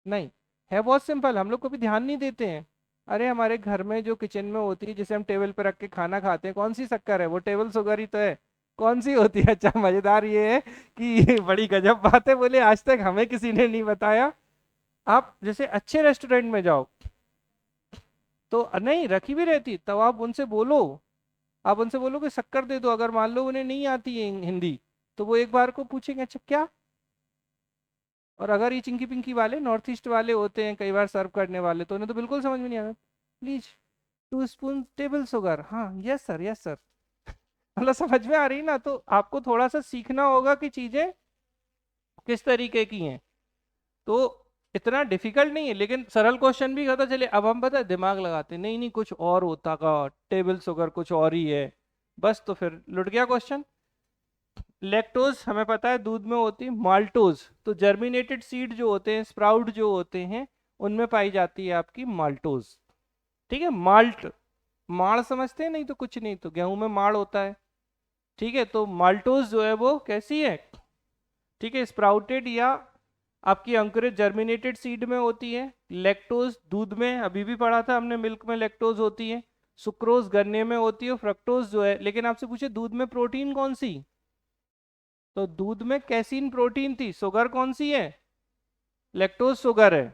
नहीं, है बहुत सिंपल, हम लोग कभी ध्यान नहीं देते हैं। अरे हमारे घर में जो किचन में होती है, जिसे हम टेबल पर रख के खाना खाते हैं, कौन सी शक्कर है, वो टेबल शुगर ही तो है। कौन सी होती है, अच्छा मजेदार ये है कि ये बड़ी गजब बात है, बोले आज तक हमें किसी ने नहीं बताया। आप जैसे अच्छे रेस्टोरेंट में जाओ तो नहीं रखी भी रहती, तब आप उनसे बोलो, आप उनसे बोलो कि शक्कर दे दो, अगर मान लो उन्हें नहीं आती है हिंदी, तो वो एक बार को पूछेंगे अच्छा क्या। और अगर ये चिंकी पिंकी वाले नॉर्थ ईस्ट वाले होते हैं कई बार सर्व करने वाले, तो उन्हें तो बिल्कुल समझ में नहीं आता, प्लीज 2 स्पून टेबल शुगर, हाँ यस सर यस सर। मतलब समझ में आ रही ना, तो आपको थोड़ा सा सीखना होगा कि चीजें किस तरीके की हैं। तो इतना डिफिकल्ट नहीं है, लेकिन सरल क्वेश्चन भी पता चले, अब हम पता है दिमाग लगाते नहीं नहीं कुछ और होता का, टेबल शुगर कुछ और ही है, बस तो फिर लुट गया क्वेश्चन। लैक्टोज हमें पता है दूध में होती है, माल्टोज तो जर्मिनेटेड सीड जो होते हैं, स्प्राउट जो होते हैं, उनमें पाई जाती है आपकी माल्टोज। ठीक है, माल्ट, माड़ समझते हैं, नहीं तो कुछ नहीं, तो गेहूं में माड़ होता है। ठीक है, तो माल्टोज जो है वो कैसी है, ठीक है, स्प्राउटेड या आपकी अंकुरित जर्मिनेटेड सीड में होती है। लैक्टोज दूध में, अभी भी पढ़ा था हमने, मिल्क में लैक्टोज होती है। सुक्रोज गन्ने में होती है। फ्रक्टोज जो है, लेकिन आपसे पूछे दूध में प्रोटीन कौन सी, तो दूध में कैसीन प्रोटीन थी। शुगर कौन सी है, लैक्टोज शुगर है।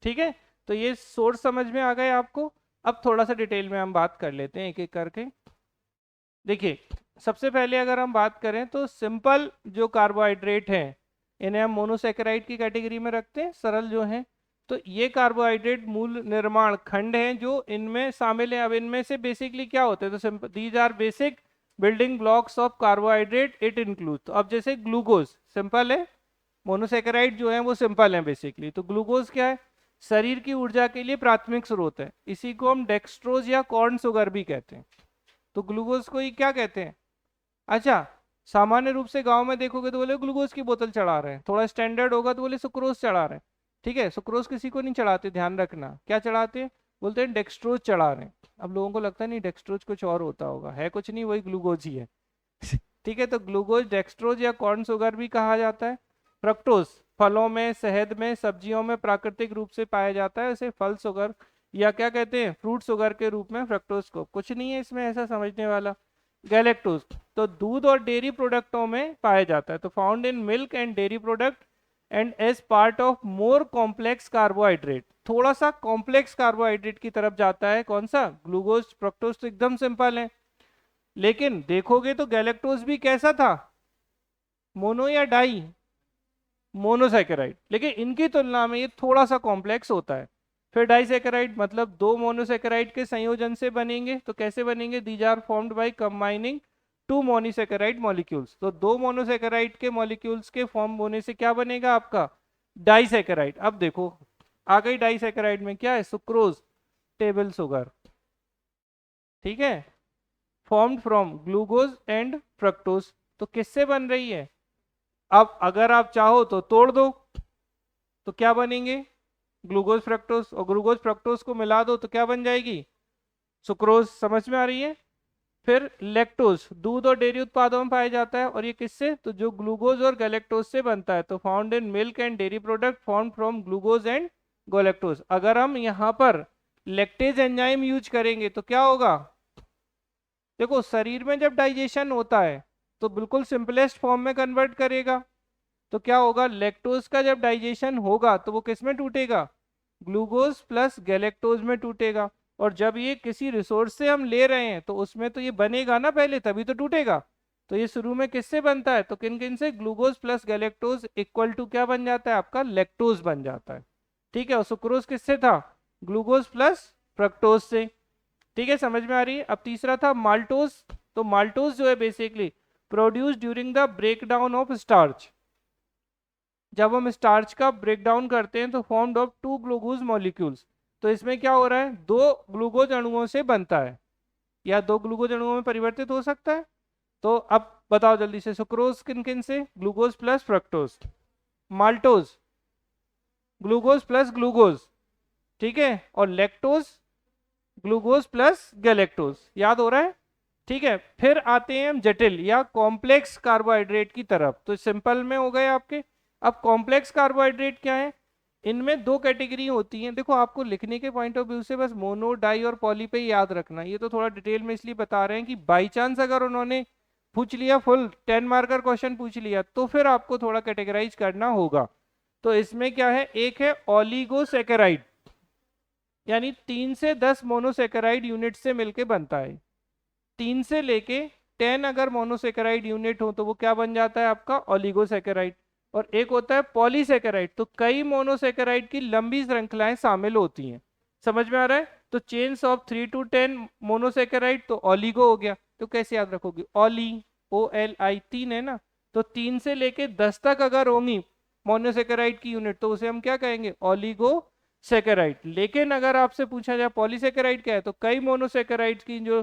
ठीक है, तो ये सोर्स समझ में आ गए आपको। अब थोड़ा सा डिटेल में हम बात कर लेते हैं एक एक करके। देखिए, सबसे पहले अगर हम बात करें तो सिंपल जो कार्बोहाइड्रेट हैं इन्हें हम मोनोसेकेराइड की कैटेगरी में रखते हैं, सरल जो हैं। तो ये कार्बोहाइड्रेट मूल निर्माण खंड हैं जो इनमें शामिल हैं। अब इनमें से बेसिकली क्या होते हैं, तो simple these are basic building blocks of carbohydrate it include. तो अब जैसे ग्लूकोज सिंपल है, मोनोसेकेराइड जो है वो सिंपल है बेसिकली। तो ग्लूकोज क्या है, शरीर की ऊर्जा के लिए प्राथमिक स्रोत है। इसी को हम डेक्सट्रोज या कॉर्न शुगर भी कहते हैं। तो ग्लूकोज को ही क्या कहते हैं। अच्छा, सामान्य रूप से गांव में देखोगे तो बोले ग्लूकोज की बोतल चढ़ा रहे हैं, थोड़ा स्टैंडर्ड होगा तो बोले सुक्रोज चढ़ा रहे हैं। ठीक है, सुक्रोज किसी को नहीं चढ़ाते, ध्यान रखना। क्या चढ़ाते हैं, बोलते हैं डेक्सट्रोज चढ़ा रहे हैं। अब लोगों को लगता है नहीं डेक्सट्रोज कुछ और होता होगा, है कुछ नहीं, वही ग्लूकोज ही है। ठीक है, तो ग्लूकोज डेक्सट्रोज या कॉर्न शुगर भी कहा जाता है। फ्रक्टोज फलों में, शहद में, सब्जियों में प्राकृतिक रूप से पाया जाता है। इसे फल शुगर या क्या कहते हैं, फ्रूट शुगर के रूप में फ्रक्टोज को, कुछ नहीं है इसमें ऐसा समझने वाला। गैलेक्टोज तो दूध और डेयरी प्रोडक्टों में पाया जाता है, तो found in milk and dairy product and as part of more complex carbohydrate. थोड़ा सा कॉम्प्लेक्स कार्बोहाइड्रेट की तरफ जाता है कौन सा, ग्लूकोज। फ्रक्टोज तो एकदम सिंपल है, लेकिन देखोगे तो गैलेक्टोज भी कैसा था, मोनो या डाई, मोनोसेकेराइड, लेकिन इनकी तुलना में ये थोड़ा सा कॉम्प्लेक्स होता है। फिर डाइसेकेराइड मतलब दो मोनोसेकेराइड के संयोजन से बनेंगे। तो कैसे बनेंगे, these are formed by combining two monosaccharide molecules. तो दो मोनोसेकेराइड के मॉलिक्यूल्स के फॉर्म होने से क्या बनेगा आपका, डाइसेकेराइड। अब देखो आ गई डाइसेकेराइड में क्या है, सुक्रोज, टेबल शुगर। ठीक है, formed from glucose and fructose. तो किससे बन रही है, अब अगर आप चाहो तो तोड़ दो, तो क्या बनेंगे, ग्लूकोज फ्रक्टोज, और ग्लूकोज फ्रक्टोज को मिला दो तो क्या बन जाएगी, सुक्रोज। समझ में आ रही है। फिर लैक्टोज दूध और डेयरी उत्पादों में पाया जाता है, और ये किससे, तो जो ग्लूकोज और गैलेक्टोज से बनता है। तो found in milk and dairy product form from glucose and galactose. अगर हम यहाँ पर लैक्टेज एंजाइम यूज करेंगे तो क्या होगा, देखो शरीर में जब डाइजेशन होता है तो बिल्कुल सिंपलेस्ट फॉर्म में कन्वर्ट करेगा। तो क्या होगा, लैक्टोज का जब डाइजेशन होगा तो वो किस में टूटेगा, ग्लूकोज प्लस गैलेक्टोज में टूटेगा। और जब ये किसी रिसोर्स से हम ले रहे हैं तो उसमें तो ये बनेगा ना पहले, तभी तो टूटेगा। तो ये शुरू में किससे बनता है, तो किन किन से, glucose plus galactose equal to क्या बन जाता है आपका, लैक्टोज बन जाता है। ठीक है, और सुक्रोज किससे था, ग्लूकोज प्लस फ्रक्टोज से। ठीक है, समझ में आ रही है। अब तीसरा था माल्टोज। तो माल्टोज जो है basically produce during the breakdown of starch. जब हम स्टार्च का ब्रेकडाउन करते हैं तो formed of two glucose molecules. तो इसमें क्या हो रहा है, दो ग्लूकोज अणुओं से बनता है, या दो ग्लूकोज अणुओं में परिवर्तित हो सकता है। तो अब बताओ जल्दी से, सुक्रोज किन किन से, glucose plus fructose. Maltose glucose plus glucose. ठीक है, और लैक्टोज ग्लूकोज प्लस गैलेक्टोज। याद हो रहा है। ठीक है, फिर आते हैं हम जटिल या कॉम्प्लेक्स कार्बोहाइड्रेट की तरफ। तो सिंपल में हो गए आपके। अब कॉम्प्लेक्स कार्बोहाइड्रेट क्या है, इनमें दो कैटेगरी होती हैं। देखो आपको लिखने के पॉइंट ऑफ व्यू से बस मोनो, डाई और पॉली पे ही याद रखना। ये तो थोड़ा डिटेल में इसलिए बता रहे हैं कि बाई चांस अगर उन्होंने पूछ लिया, फुल 10 मार्कर क्वेश्चन पूछ लिया, तो फिर आपको थोड़ा कैटेगराइज करना होगा। तो इसमें क्या है, एक है ऑलिगोसेकेराइड, यानी 3 से 10 मोनोसेकेराइड यूनिट से मिलके बनता है। 3 से लेके 10 अगर मोनोसेकेराइड यूनिट हो तो वो क्या बन जाता है आपका, ऑलिगोसेकेराइड। और एक होता है पॉलीसेकेराइड, तो कई मोनोसेकेराइड की लंबी श्रृंखलाएं शामिल होती हैं। समझ में आ रहा है। तो चेन्स ऑफ 3 to 10 मोनोसेकेराइड तो ऑलिगो हो गया। तो कैसे याद रखोगे, ऑली, OLI 3 है ना। तो 3 से लेके 10 तक अगर होंगी मोनोसेकेराइड की यूनिट तो उसे हम क्या कहेंगे, ऑलिगो सेकेराइड। लेकिन अगर आपसे पूछा जाए पॉलीसेकेराइड क्या है, तो कई मोनोसेकेराइड की जो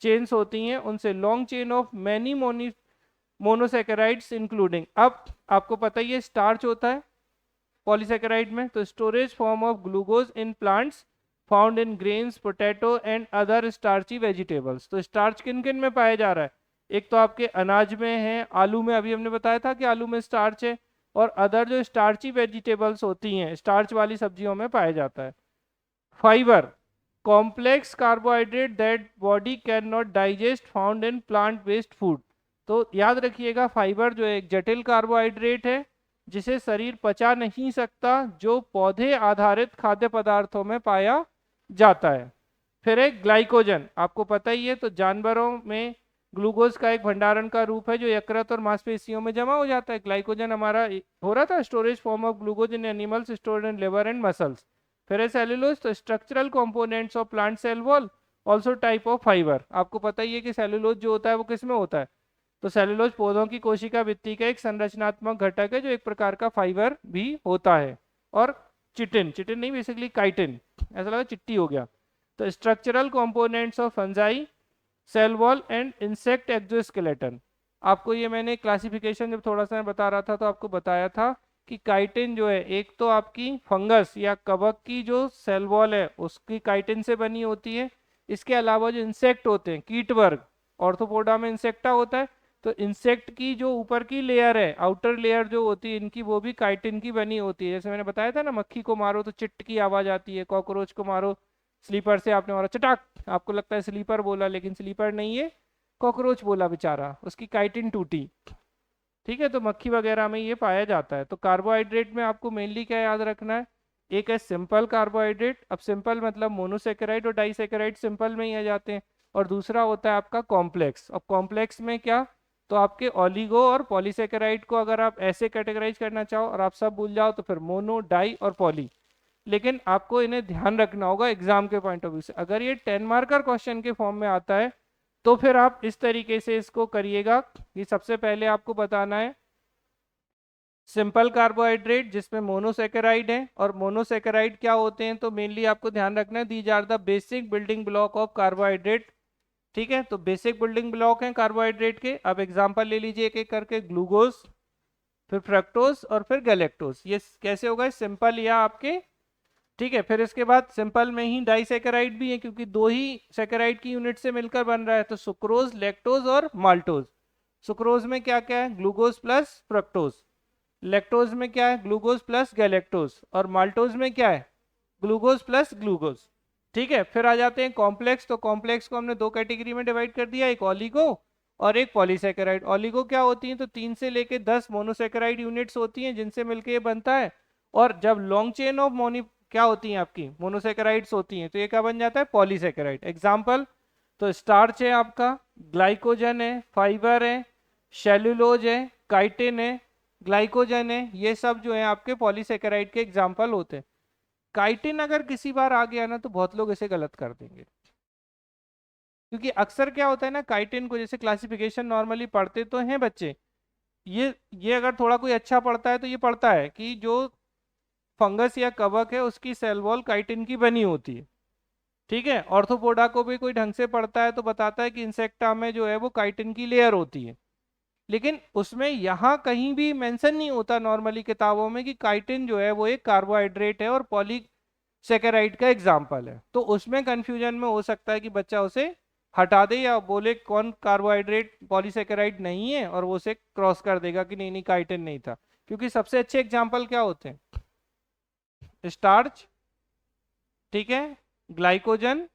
चेन्स होती हैं उनसे long chain of many monosaccharides including. अब आपको पता ही है स्टार्च होता है पॉलीसेकेराइड में, तो storage form of glucose in plants found in grains, potato and other starchy vegetables. तो स्टार्च किन किन में पाया जा रहा है? एक तो आपके अनाज में है, आलू में, अभी हमने बताया था कि आलू में स्टार्च है, और अदर जो स्टार्ची वेजिटेबल्स होती हैं, स्टार्च वाली सब्जियों में पाया जाता है। Fibre, complex carbohydrate that body can not digest, found in plant based food. तो याद रखिएगा, फाइबर जो है एक जटिल कार्बोहाइड्रेट है जिसे शरीर पचा नहीं सकता, जो पौधे आधारित खाद्य पदार्थों में पाया जाता है। फिर एक ग्लाइकोजन, आपको पता ही है, तो जानवरों में ग्लूकोज का एक भंडारण का रूप है जो यकृत और मांसपेशियों में जमा हो जाता है। ग्लाइकोजन हमारा हो रहा था storage form of glucose in animals stored in liver and muscles. फिर है सेलुलोज, तो structural components of plant cell wall, also type of fibre. आपको पता ही है कि सेलुलोज जो होता है वो किस में होता है? तो सेलुलोज पौधों की कोशिका भित्ति का एक संरचनात्मक घटक है जो एक प्रकार का फाइबर भी होता है। और चिटिन, चिटिन नहीं बेसिकली काइटिन, ऐसा लगा चिट्टी हो गया। तो structural components of fungi, cell wall and insect exoskeleton. आपको ये मैंने क्लासिफिकेशन जब थोड़ा सा मैं बता रहा था तो आपको बताया था कि काइटिन जो है एक तो आपकी फंगस या कवक की जो सेल वॉल है उसकी काइटिन से बनी होती है। इसके अलावा जो इंसेक्ट होते हैं, कीट वर्ग, ऑर्थोपोडा में इंसेक्टा होता है, तो इंसेक्ट की जो ऊपर की लेयर है, आउटर लेयर जो होती है इनकी, वो भी काइटिन की बनी होती है। जैसे मैंने बताया था ना, मक्खी को मारो तो चिट की आवाज आती है, कॉकरोच को मारो, स्लीपर से आपने मारा चटाक, आपको लगता है स्लीपर बोला लेकिन स्लीपर नहीं है, कॉकरोच बोला बेचारा, उसकी काइटिन टूटी। ठीक है, तो मक्खी वगैरह में ये पाया जाता है। तो कार्बोहाइड्रेट में आपको मेनली क्या याद रखना है? एक है सिंपल कार्बोहाइड्रेट, अब सिंपल मतलब मोनोसेकेराइड और डाइसेकेराइड सिंपल में ही आ जाते हैं, और दूसरा होता है आपका कॉम्प्लेक्स। अब कॉम्प्लेक्स में क्या, तो आपके ओलिगो और पॉलीसेकेराइड को अगर आप ऐसे कैटेगराइज करना चाहो और आप सब भूल जाओ तो फिर मोनो, डाई और पॉली। लेकिन आपको इन्हें ध्यान रखना होगा एग्जाम के पॉइंट ऑफ व्यू से। अगर ये 10 मार्कर क्वेश्चन के फॉर्म में आता है तो फिर आप इस तरीके से इसको करिएगा कि सबसे पहले आपको बताना है सिंपल कार्बोहाइड्रेट जिसमें मोनोसेकेराइड है, और मोनोसेकेराइड क्या होते हैं, तो मेनली आपको ध्यान रखना है these are the basic building block of carbohydrate. ठीक है, तो बेसिक बिल्डिंग ब्लॉक हैं कार्बोहाइड्रेट के। अब एग्जांपल ले लीजिए एक एक करके, ग्लूकोज, फिर फ्रक्टोज और फिर गैलेक्टोज। ये कैसे होगा? सिंपल या आपके, ठीक है। फिर इसके बाद सिंपल में ही डाइसेकेराइड भी है क्योंकि दो ही सेकेराइड की यूनिट से मिलकर बन रहा है, तो सुक्रोज, लैक्टोज और माल्टोज। सुक्रोज में क्या क्या है? Glucose plus fructose. लैक्टोज में क्या है? Glucose plus galactose. और माल्टोज में क्या है? Glucose plus glucose. ठीक है, फिर आ जाते हैं कॉम्प्लेक्स। तो कॉम्प्लेक्स को हमने दो कैटेगरी में डिवाइड कर दिया, एक ओलिगो और एक पॉलीसेकेराइड। ओलिगो क्या होती है? तो 3 से लेके 10 मोनोसेकेराइड यूनिट्स होती हैं जिनसे मिलकर ये बनता है। और जब लॉन्ग चेन ऑफ मोनी क्या होती हैं आपकी, मोनोसेकेराइड्स होती हैं, तो ये क्या बन जाता है? पॉलीसेकेराइड। एग्जाम्पल, तो स्टार्च है आपका, ग्लाइकोजन है, फाइबर है, सेल्यूलोज है, काइटिन है, ग्लाइकोजन है, ये सब जो है आपके पॉलीसेकेराइड के एग्जाम्पल होते हैं। काइटिन अगर किसी बार आ गया ना तो बहुत लोग इसे गलत कर देंगे, क्योंकि अक्सर क्या होता है ना, काइटिन को जैसे क्लासिफिकेशन नॉर्मली पढ़ते तो हैं बच्चे, ये अगर थोड़ा कोई अच्छा पढ़ता है तो ये पढ़ता है कि जो फंगस या कवक है उसकी सेल वॉल काइटिन की बनी होती है। ठीक है, ऑर्थोपोडा को भी कोई ढंग से पढ़ता है तो बताता है कि इंसेक्टा में जो है वो काइटिन की लेयर होती है। लेकिन उसमें यहाँ कहीं भी मेंशन नहीं होता नॉर्मली किताबों में कि काइटिन जो है वो एक कार्बोहाइड्रेट है और पॉलीसेकेराइड का एग्जाम्पल है। तो उसमें कंफ्यूजन में हो सकता है कि बच्चा उसे हटा दे या बोले कौन कार्बोहाइड्रेट पॉलीसेकेराइड नहीं है, और वो उसे क्रॉस कर देगा कि नहीं नहीं काइटिन नहीं था। क्योंकि सबसे अच्छे एग्जाम्पल क्या होते हैं? स्टार्च, ठीक है, ग्लाइकोजन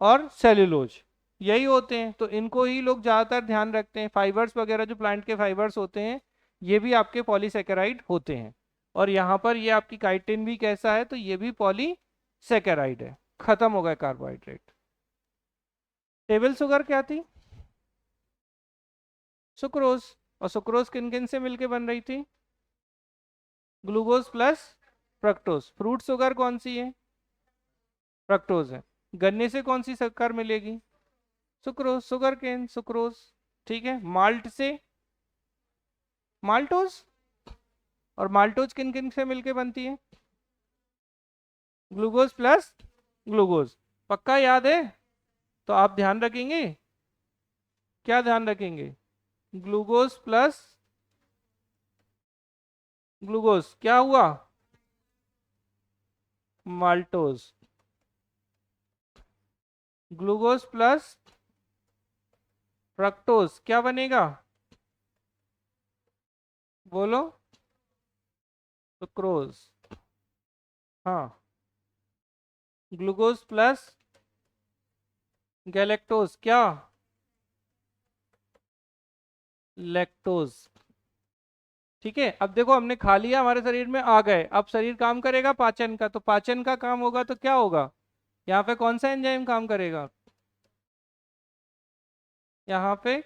और सेल्यूलोज, यही होते हैं। तो इनको ही लोग ज्यादातर ध्यान रखते हैं। फाइबर्स वगैरह जो प्लांट के फाइबर्स होते हैं ये भी आपके पॉलीसेकेराइड होते हैं। और यहाँ पर ये आपकी काइटिन भी कैसा है? तो ये भी पॉलीसेकेराइड है। खत्म हो गया कार्बोहाइड्रेट। टेबल शुगर क्या थी? सुक्रोज। और सुक्रोज किन किन से मिलके बन रही थी? Glucose plus fructose. Fruit sugar कौन सी है? फ्रक्टोज है। गन्ने से कौन सी शक्कर मिलेगी? Sucrose, sugar cane, sucrose. ठीक है, माल्ट से माल्टोज। और माल्टोज किन किन से मिलके बनती है? Glucose plus glucose. पक्का याद है? तो आप ध्यान रखेंगे, क्या ध्यान रखेंगे? ग्लूकोज प्लस ग्लूकोज क्या हुआ? माल्टोज। ग्लूकोज प्लस फ्रक्टोज क्या बनेगा? बोलो। सुक्रोज। हाँ। ग्लूकोज प्लस गैलेक्टोज क्या? लैक्टोज। ठीक है, अब देखो हमने खा लिया, हमारे शरीर में आ गए, अब शरीर काम करेगा पाचन का, तो पाचन का काम होगा तो क्या होगा? यहाँ पे कौन सा एंजाइम काम करेगा? यहाँ पे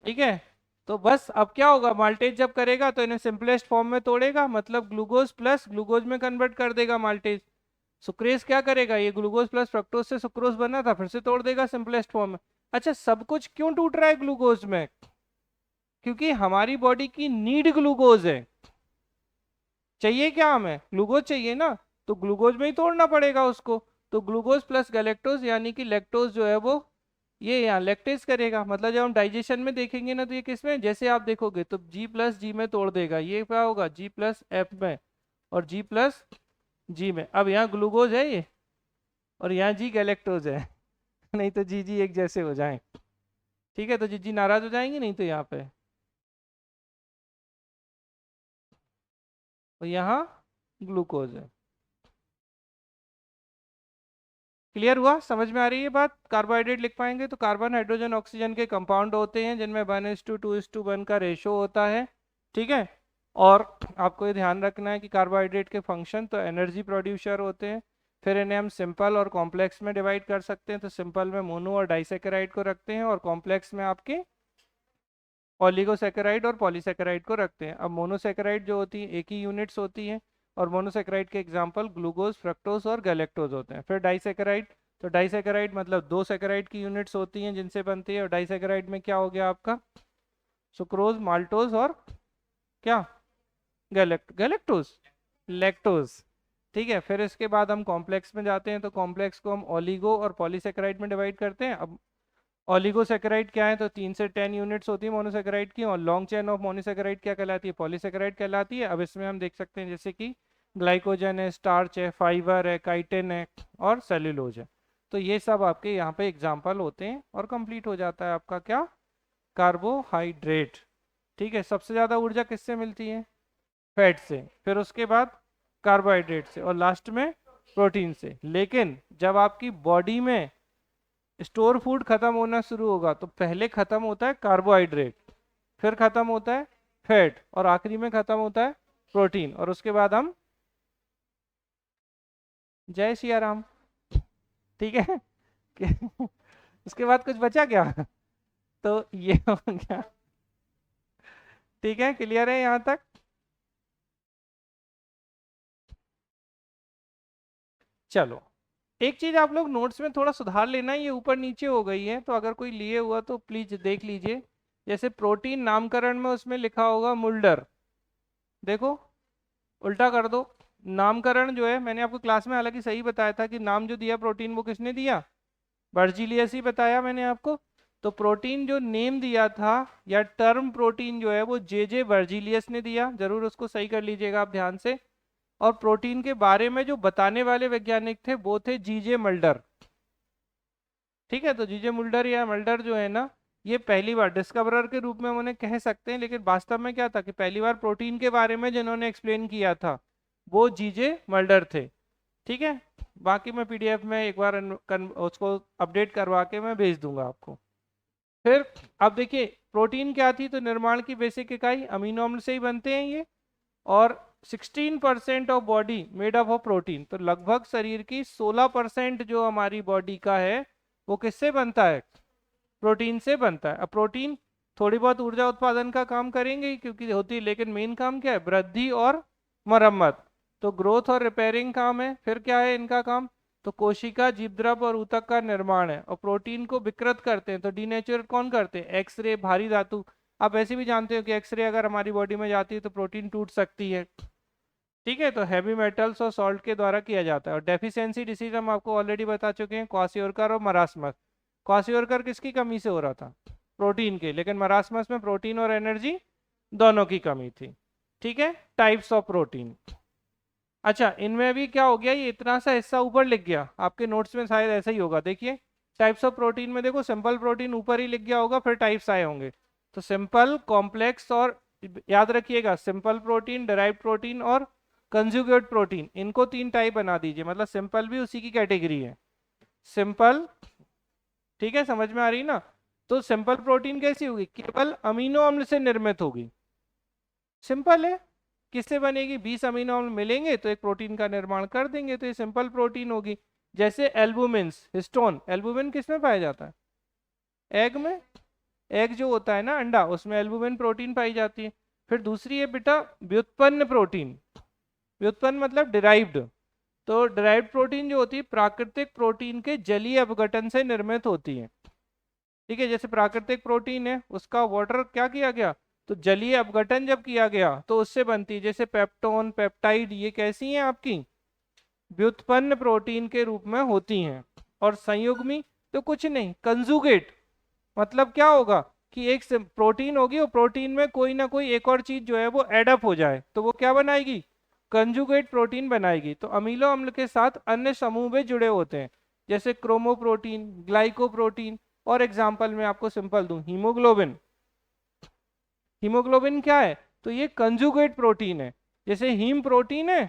ठीक है। तो बस अब क्या होगा, माल्टेज जब करेगा तो इन्हें सिंपलेस्ट फॉर्म में तोड़ेगा, मतलब ग्लूकोज प्लस ग्लूकोज में कन्वर्ट कर देगा माल्टेज। सुक्रेज क्या करेगा, ये ग्लूकोज प्लस फ्रक्टोज से सुक्रोज बना था, फिर से तोड़ देगा सिंपलेस्ट फॉर्म में। अच्छा, सब कुछ क्यों टूट रहा है ग्लूकोज में? क्योंकि हमारी बॉडी की नीड ग्लूकोज है। चाहिए क्या हमें? ग्लूकोज चाहिए ना, तो ग्लूकोज में ही तोड़ना पड़ेगा उसको। तो ग्लूकोज प्लस गैलेक्टोज यानी कि लैक्टोज जो है वो ये यहाँ लैक्टेज करेगा, मतलब जब हम डाइजेशन में देखेंगे ना, तो ये किसमें, जैसे आप देखोगे तो जी प्लस जी में तोड़ देगा, ये क्या होगा, जी प्लस एफ में, और जी प्लस जी में। अब यहाँ ग्लूकोज है ये, और यहाँ जी गैलेक्टोज है। नहीं तो जी जी एक जैसे हो जाए। ठीक है, तो जी जी नाराज हो जाएंगे नहीं तो यहाँ पे, और यहाँ ग्लूकोज है। क्लियर हुआ? समझ में आ रही है बात? कार्बोहाइड्रेट लिख पाएंगे तो कार्बन हाइड्रोजन ऑक्सीजन के कंपाउंड होते हैं जिनमें 1:2:1 का रेशो होता है। ठीक है। और आपको ये ध्यान रखना है कि कार्बोहाइड्रेट के फंक्शन तो एनर्जी प्रोड्यूसर होते हैं। फिर इन्हें हम सिंपल और कॉम्प्लेक्स में डिवाइड कर सकते हैं, तो सिंपल में मोनो और डाइसेकेराइड को रखते हैं, और कॉम्प्लेक्स में आपके ओलिगोसेकेराइड और पॉलीसेकेराइड को रखते हैं। अब मोनोसेकेराइड जो होती है एक ही यूनिट्स होती है, और मोनोसेकेराइड के एग्जांपल ग्लूकोज, फ्रक्टोज और गैलेक्टोज होते हैं। फिर डाइसेकेराइड, तो डाइसेकेराइड मतलब दो सेकेराइड की यूनिट्स होती हैं जिनसे बनती है, और डाइसेकेराइड में क्या हो गया आपका, सुक्रोज, माल्टोज और क्या, गैलेक्टोज, लैक्टोज। ठीक है, फिर इसके बाद हम कॉम्प्लेक्स में जाते हैं, तो कॉम्प्लेक्स को हम ओलिगो और पॉलीसेकेराइड में डिवाइड करते हैं। अब ओलिगोसेकेराइड क्या है, तो 3 से 10 यूनिट्स होती है मोनोसेकेराइड की, और लॉन्ग चेन ऑफ मोनोसेकेराइड क्या कहलाती है, पॉलीसेकेराइड कहलाती है। अब इसमें हम देख सकते हैं जैसे कि ग्लाइकोजन है, स्टार्च है, फाइबर है, काइटिन है, और सेल्यूलोज है। तो ये सब आपके यहाँ पे एग्जाम्पल होते हैं, और कंप्लीट हो जाता है आपका क्या, कार्बोहाइड्रेट। ठीक है, सबसे ज़्यादा ऊर्जा किससे मिलती है? फैट से, फिर उसके बाद कार्बोहाइड्रेट से, और लास्ट में प्रोटीन से। लेकिन जब आपकी बॉडी में स्टोर फूड खत्म होना शुरू होगा तो पहले खत्म होता है कार्बोहाइड्रेट, फिर खत्म होता है फैट, और आखिरी में खत्म होता है प्रोटीन, और उसके बाद हम, जय सिया राम। ठीक है। उसके बाद कुछ बचा क्या? तो ये हो गया। ठीक है, क्लियर है यहाँ तक? चलो, एक चीज आप लोग नोट्स में थोड़ा सुधार लेना, ये ऊपर नीचे हो गई है, तो अगर कोई लिए हुआ तो प्लीज देख लीजिए। जैसे प्रोटीन नामकरण में उसमें लिखा होगा मुल्डर, देखो उल्टा कर दो। नामकरण जो है, मैंने आपको क्लास में हालांकि सही बताया था कि नाम जो दिया प्रोटीन वो किसने दिया, बर्जीलियस ही बताया मैंने आपको। तो प्रोटीन जो नेम दिया था, या टर्म प्रोटीन जो है वो जे बर्जीलियस ने दिया, जरूर उसको सही कर लीजिएगा आप ध्यान से। और प्रोटीन के बारे में जो बताने वाले वैज्ञानिक थे वो थे जीजे मल्डर। ठीक है, तो जीजे मुल्डर या मल्डर जो है ना, ये पहली बार डिस्कवरर के रूप में हम उन्हें कह सकते हैं, लेकिन वास्तव में क्या था कि पहली बार प्रोटीन के बारे में जिन्होंने एक्सप्लेन किया था वो जीजे मल्डर थे। ठीक है, बाकी मैं पीडीएफ में एक बार उसको अपडेट करवा के मैं भेज दूंगा आपको। फिर अब देखिए, प्रोटीन क्या थी, तो निर्माण की बेसिक इकाई अमीनो अम्ल से ही बनते हैं ये, और 16% of body made up of protein, तो लगभग शरीर की 16% जो हमारी बॉडी का है वो किससे बनता है, प्रोटीन से बनता है। अब प्रोटीन थोड़ी बहुत ऊर्जा उत्पादन का काम करेंगे ही क्योंकि होती है, लेकिन मेन काम क्या है, वृद्धि और मरम्मत, तो ग्रोथ और रिपेयरिंग काम है। फिर क्या है इनका काम, तो कोशिका, जीवद्रव और ऊतक का निर्माण है, और प्रोटीन को विकृत करते हैं, तो डीनेचर कौन करते हैं, एक्सरे, भारी धातु। आप ऐसे भी जानते हो कि एक्सरे अगर हमारी बॉडी में जाती है तो प्रोटीन टूट सकती है। ठीक है, तो हैवी मेटल्स और सॉल्ट के द्वारा किया जाता है। और डेफिशिएंसी डिसीज हम आपको ऑलरेडी बता चुके हैं, क्वासियोरकर और मरासमस। क्वासियोरकर किसकी कमी से हो रहा था, प्रोटीन के, लेकिन मरासमस में प्रोटीन और एनर्जी दोनों की कमी थी। ठीक है, टाइप्स ऑफ प्रोटीन। अच्छा, इनमें भी क्या हो गया, ये इतना सा हिस्सा ऊपर लिख गया, आपके नोट्स में शायद ऐसा ही होगा। देखिए टाइप्स ऑफ प्रोटीन में देखो सिंपल प्रोटीन ऊपर ही लिख गया होगा, फिर टाइप्स आए होंगे। तो सिंपल, कॉम्प्लेक्स और, याद रखिएगा सिंपल प्रोटीन, डेराइव्ड प्रोटीन और कंजुगेट प्रोटीन, इनको तीन टाइप बना दीजिए, मतलब सिंपल भी उसी की कैटेगरी है। सिंपल, ठीक है, समझ में आ रही ना। तो सिंपल प्रोटीन कैसी होगी, केवल अमीनो अम्ल से निर्मित होगी। सिंपल है, किससे बनेगी, 20 अमीनो अम्ल मिलेंगे तो एक प्रोटीन का निर्माण कर देंगे, तो ये सिंपल प्रोटीन होगी। जैसे एल्बुमिन्स, हिस्टोन, एल्बुमिन किस में पाया जाता है, एग में। एग जो होता है ना अंडा, उसमें एल्बुमिन प्रोटीन पाई जाती है। फिर दूसरी है बेटा व्युत्पन्न प्रोटीन। व्युत्पन्न मतलब डिराइव्ड। तो डिराइव्ड प्रोटीन जो होती है प्राकृतिक प्रोटीन के जलीय अपघटन से निर्मित होती है। ठीक है, जैसे प्राकृतिक प्रोटीन है उसका वाटर क्या किया गया, तो जलीय अपघटन जब किया गया तो उससे बनती है। जैसे पेप्टोन, पेप्टाइड, ये कैसी हैं आपकी, व्युत्पन्न प्रोटीन के रूप में होती हैं। और संयुग्मी तो कुछ नहीं, कंजुगेट मतलब क्या होगा कि एक प्रोटीन होगी और प्रोटीन में कोई ना कोई एक और चीज जो है वो एडअप हो जाए तो वो क्या बनाएगी, कंजुगेट प्रोटीन बनाएगी। तो अमीनो अम्ल के साथ अन्य समूह भी जुड़े होते हैं, जैसे क्रोमोप्रोटीन, ग्लाइकोप्रोटीन। और एग्जांपल मैं आपको सिंपल दूं, हीमोग्लोबिन। हीमोग्लोबिन क्या है, तो ये कंजुगेट प्रोटीन है। जैसे हीम प्रोटीन है,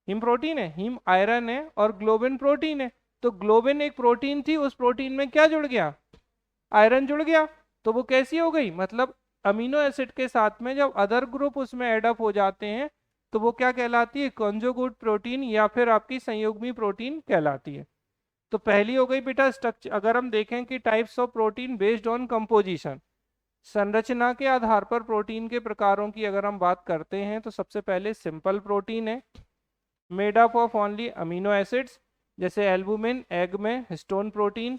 हीम प्रोटीन है, हीम आयरन है और ग्लोबिन प्रोटीन है। तो ग्लोबिन एक प्रोटीन थी, उस प्रोटीन में क्या जुड़ गया, आयरन जुड़ गया। तो वो कैसी हो गई, मतलब अमीनो एसिड के साथ में जब अदर ग्रुप उसमें एडअप हो जाते हैं तो वो क्या कहलाती है, कॉन्जुगेट प्रोटीन या फिर आपकी संयुग्मी प्रोटीन कहलाती है। तो पहली हो गई बेटा स्ट्रक्चर। अगर हम देखें कि types of protein based on composition, संरचना के आधार पर प्रोटीन के प्रकारों की अगर हम बात करते हैं तो सबसे पहले सिंपल प्रोटीन है, made up of only amino acids, जैसे एल्बुमिन, एग में हिस्टोन प्रोटीन।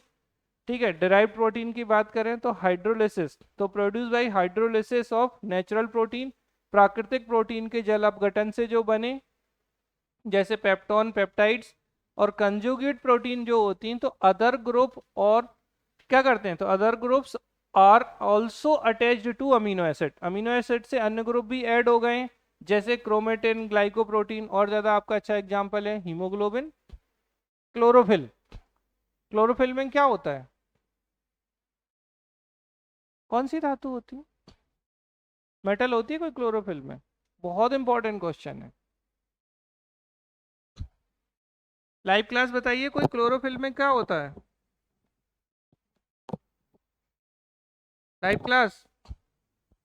ठीक है, डिराइव्ड प्रोटीन की बात करें तो हाइड्रोलिसिस, तो produce by hydrolysis of natural protein, प्राकृतिक प्रोटीन के जल अपघटन से जो बने, जैसे पेप्टोन, पेप्टाइड्स। और कंजुगेट प्रोटीन जो होती हैं तो अदर ग्रुप, और क्या करते हैं, तो other groups are also attached to amino acid, amino acid से अन्य ग्रुप भी ऐड हो गए, जैसे क्रोमेटिन, ग्लाइकोप्रोटीन। और ज्यादा आपका अच्छा एग्जांपल है हीमोग्लोबिन। क्लोरोफिल, क्लोरोफिल में क्या होता है, कौन सी धातु होती है, मेटल होती है कोई क्लोरोफिल में, बहुत इंपॉर्टेंट क्वेश्चन है। लाइव क्लास बताइए, कोई क्लोरोफिल में क्या होता है, लाइव क्लास।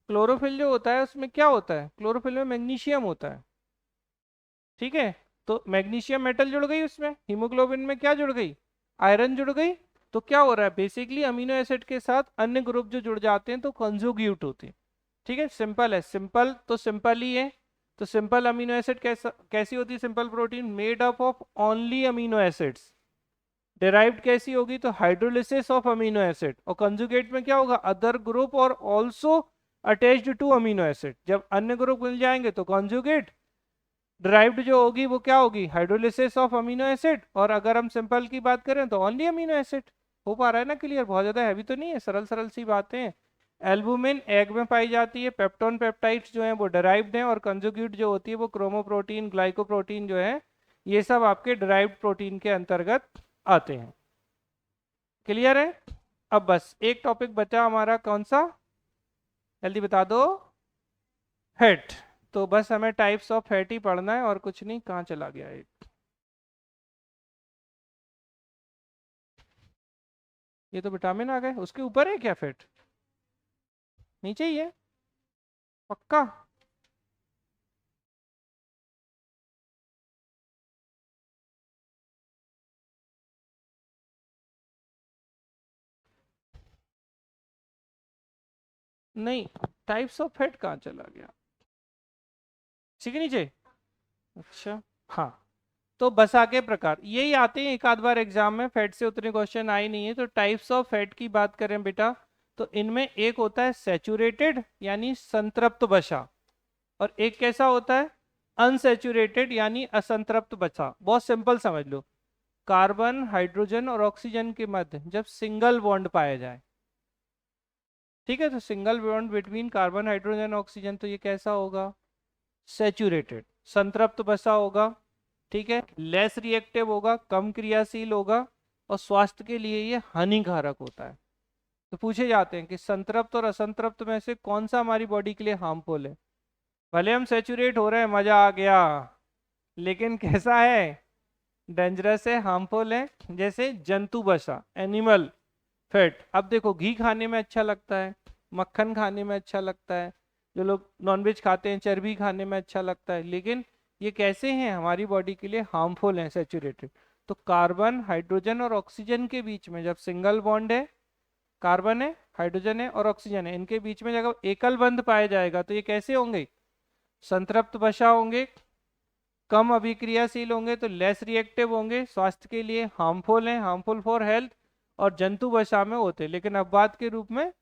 क्लोरोफिल जो होता है उसमें क्या होता है, क्लोरोफिल में मैग्नीशियम होता है। ठीक है, तो मैग्नीशियम मेटल जुड़ गई उसमें, हीमोग्लोबिन में क्या जुड़ गई, आयरन जुड़ गई। तो क्या हो रहा है, बेसिकली अमीनो एसिड के साथ अन्य ग्रुप जो जुड़ जाते हैं तो कंजुगेट होते हैं। ठीक है, सिंपल है, सिंपल तो सिंपल ही है। तो सिंपल अमीनो एसिड कैसी होती है, simple protein made up of only amino acids. Derived कैसी होगी, तो हाइड्रोलिसिस ऑफ अमीनो एसिड। और कंजुगेट में क्या होगा, अदर ग्रुप और also attached to amino acid, जब अन्य ग्रुप मिल जाएंगे तो कंजुगेट। डिराइव्ड जो होगी वो क्या होगी, हाइड्रोलिसिस ऑफ अमीनो एसिड। और अगर हम सिंपल की बात करें तो ओनली अमीनो एसिड। हो पा रहा है ना क्लियर, बहुत ज्यादा हैवी तो नहीं है, सरल सरल सी बातें हैं। एल्बुमिन एग में पाई जाती है, पेप्टोन, पेप्टाइड्स जो हैं वो डिराइव्ड हैं, और कंजुगेट जो होती है वो क्रोमोप्रोटीन, ग्लाइकोप्रोटीन जो है, ये सब आपके डिराइव्ड प्रोटीन के अंतर्गत आते हैं। क्लियर है। अब बस एक टॉपिक बचा हमारा, कौन सा, जल्दी बता दो, फैट। तो बस हमें टाइप्स ऑफ फैट ही पढ़ना है और कुछ नहीं। कहाँ चला गया एक, ये तो विटामिन आ गए, उसके ऊपर है क्या फैट, नीचे ही है, पक्का। नहीं, टाइप्स ऑफ फैट कहाँ चला गया, इसी के नीचे। अच्छा, हाँ। तो बस आगे प्रकार यही आते हैं एक आध बार एग्जाम में, फैट से उतने क्वेश्चन आए नहीं है। तो टाइप्स ऑफ फैट की बात करें बेटा, तो इनमें एक होता है सैचुरेटेड यानी संतृप्त वसा, और एक कैसा होता है, अनसैचुरेटेड यानी असंतृप्त वसा। बहुत सिंपल समझ लो, कार्बन, हाइड्रोजन और ऑक्सीजन के मध्य जब सिंगल बॉन्ड पाया जाए, ठीक है, तो single bond between carbon hydrogen oxygen, तो ये कैसा होगा? सैचुरेटेड, संतृप्त बसा होगा। ठीक है, लेस रिएक्टिव होगा, कम क्रियाशील होगा, और स्वास्थ्य के लिए ये हानिकारक होता है। तो पूछे जाते हैं कि संतृप्त और असंतृप्त में से कौन सा हमारी बॉडी के लिए हार्मफुल है। भले हम सेचुरेट हो रहे हैं, मजा आ गया, लेकिन कैसा है? डेंजरस है, हार्मफुल है। जैसे जंतु वसा, एनिमल फैट। अब देखो, घी खाने में अच्छा लगता है, मक्खन खाने में अच्छा लगता है, जो लोग नॉनवेज खाते हैं चर्बी खाने में अच्छा लगता है, लेकिन ये कैसे हैं? हमारी बॉडी के लिए हार्मफुल हैं, सेचुरेटेड। तो कार्बन हाइड्रोजन और ऑक्सीजन के बीच में जब सिंगल बॉन्ड है, कार्बन है, हाइड्रोजन है और ऑक्सीजन है, इनके बीच में जब एकल बंध पाया जाएगा तो ये कैसे होंगे? संतृप्त वसा होंगे, कम अभिक्रियाशील होंगे, तो लेस रिएक्टिव होंगे, स्वास्थ्य के लिए हार्मफुल हैं, हार्मफुल फॉर हेल्थ, और जंतु वसा में होते हैं। लेकिन अपवाद के रूप में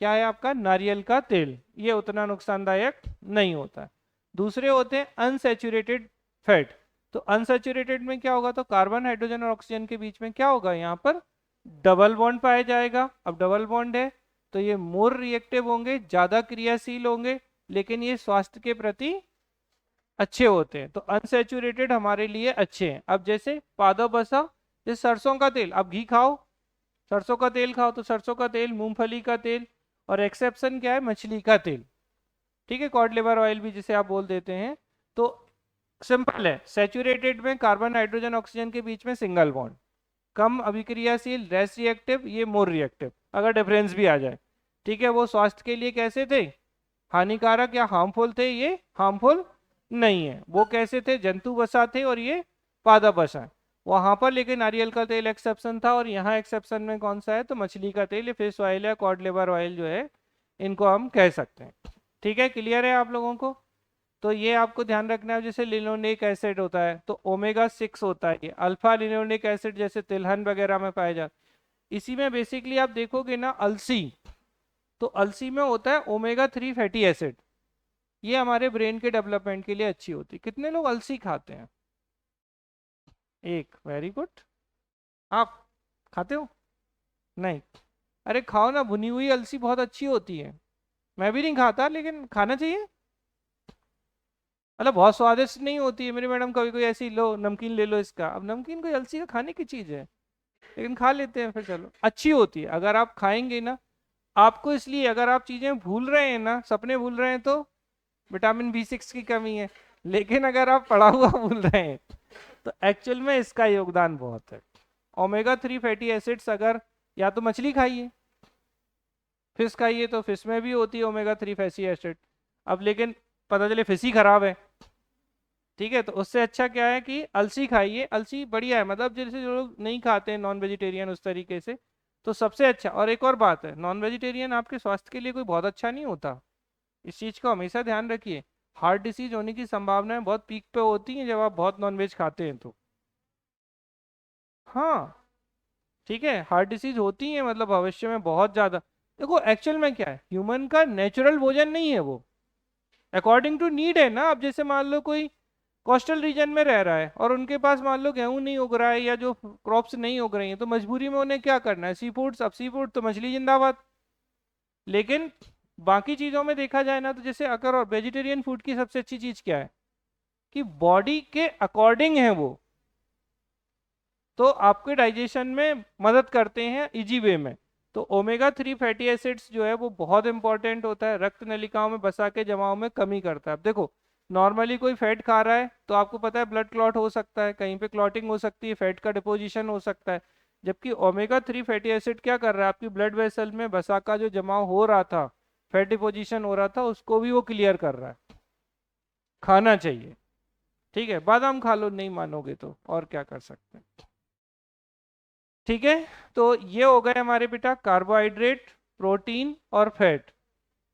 क्या है आपका? नारियल का तेल, ये उतना नुकसानदायक नहीं होता है। दूसरे होते हैं अनसैचुरेटेड फैट। तो अनसैचुरेटेड में क्या होगा? तो कार्बन हाइड्रोजन और ऑक्सीजन के बीच में क्या होगा? यहाँ पर डबल बॉन्ड पाया जाएगा। अब डबल बॉन्ड है तो ये मोर रिएक्टिव होंगे, ज्यादा क्रियाशील होंगे, लेकिन ये स्वास्थ्य के प्रति अच्छे होते हैं। तो अनसैचुरेटेड हमारे लिए अच्छे हैं। अब जैसे पादप वसा, जैसे सरसों का तेल, आप घी खाओ, सरसों का तेल खाओ, तो सरसों का तेल, मूंगफली का तेल, और एक्सेप्शन क्या है? मछली का तेल। ठीक है, कॉड लिवर ऑयल भी जिसे आप बोल देते हैं। तो सिंपल है, सैचुरेटेड में कार्बन हाइड्रोजन ऑक्सीजन के बीच में सिंगल बॉन्ड, कम अभिक्रियाशील, लेस रिएक्टिव, ये मोर रिएक्टिव, अगर डिफरेंस भी आ जाए। ठीक है, वो स्वास्थ्य के लिए कैसे थे? हानिकारक या हार्मफुल थे? ये हार्मफुल नहीं है। वो कैसे थे? जंतु वसा थे, और ये पादप वसा है। वहां पर लेकिन नारियल का तेल एक्सेप्शन था, और यहाँ एक्सेप्शन में कौन सा है? तो मछली का तेल, फिश ऑयल या कॉड लिवर ऑयल जो है, इनको हम कह सकते हैं। ठीक है, क्लियर है आप लोगों को? तो ये आपको ध्यान रखना है। जैसे लिनोलेनिक एसिड होता है तो ओमेगा 6 होता है, ये अल्फा लिनोलेनिक एसिड जैसे तिलहन वगैरह में पाया जाता है। इसी में बेसिकली आप देखोगे ना, अलसी, तो अलसी में होता है ओमेगा 3 फैटी एसिड, ये हमारे ब्रेन के डेवलपमेंट के लिए अच्छी होती है। कितने लोग अलसी खाते हैं? एक, वेरी गुड। आप खाते हो? नहीं? अरे खाओ ना, भुनी हुई अलसी बहुत अच्छी होती है। मैं भी नहीं खाता, लेकिन खाना चाहिए। मतलब बहुत स्वादिष्ट नहीं होती है मेरी मैडम, कभी कोई ऐसी लो नमकीन ले लो इसका, अब नमकीन कोई अलसी का खाने की चीज है, लेकिन खा लेते हैं फिर, चलो अच्छी होती है अगर आप खाएंगे ना। आपको इसलिए, अगर आप चीजें भूल रहे हैं ना, सपने भूल रहे हैं, तो विटामिन B6 की कमी है। लेकिन अगर आप पढ़ा हुआ भूल रहे हैं तो एक्चुअल में इसका योगदान बहुत है। ओमेगा 3 फैटी एसिड्स, अगर या तो मछली खाइए, फिश खाइए, तो फिश में भी होती है ओमेगा 3 फैटी एसिड। अब लेकिन पता चले फिश ही खराब है, ठीक है, तो उससे अच्छा क्या है कि अलसी खाइए। अलसी बढ़िया है, मतलब जैसे जो लोग नहीं खाते हैं नॉन वेजिटेरियन उस तरीके से, तो सबसे अच्छा। और एक और बात है, नॉन वेजिटेरियन आपके स्वास्थ्य के लिए कोई बहुत अच्छा नहीं होता, इस चीज को हमेशा ध्यान रखिए। हार्ट डिसीज होने की संभावनाएं बहुत पीक पे होती हैं जब आप बहुत नॉनवेज खाते हैं तो। हाँ, ठीक है, हार्ट डिसीज होती है, मतलब भविष्य में बहुत ज्यादा। देखो एक्चुअल में क्या है, ह्यूमन का नेचुरल भोजन नहीं है वो, अकॉर्डिंग टू नीड है ना। अब जैसे मान लो कोई कोस्टल रीजन में रह रहा है और उनके पास मान लो गेहूं नहीं उग रहा है या जो क्रॉप्स नहीं उग रही हैं, तो मजबूरी में उन्हें क्या करना है? Sea foods. अब सी फूड तो मछली जिंदाबाद। लेकिन बाकी चीजों में देखा जाए ना, तो जैसे अगर और वेजिटेरियन फूड की सबसे अच्छी चीज क्या है कि बॉडी के अकॉर्डिंग है वो, तो आपके डाइजेशन में मदद करते हैं इजी वे में। तो ओमेगा 3 फैटी एसिड्स जो है वो बहुत इंपॉर्टेंट होता है, रक्त नलिकाओं में बसा के जमाव में कमी करता है। अब देखो, नॉर्मली कोई फैट खा रहा है तो आपको पता है ब्लड क्लॉट हो सकता है, कहीं पे क्लॉटिंग हो सकती है, फैट का डिपोजिशन हो सकता है। जबकि ओमेगा 3 फैटी एसिड क्या कर रहा है? आपकी ब्लड वेसल में बसा का जो जमाव हो रहा था, फैट डिपोजिशन हो रहा था, उसको भी वो क्लियर कर रहा है। खाना चाहिए, ठीक है, बादाम खा लो, नहीं मानोगे तो और क्या कर सकते हैं। ठीक है, तो ये हो गए हमारे बेटा कार्बोहाइड्रेट, प्रोटीन और फैट।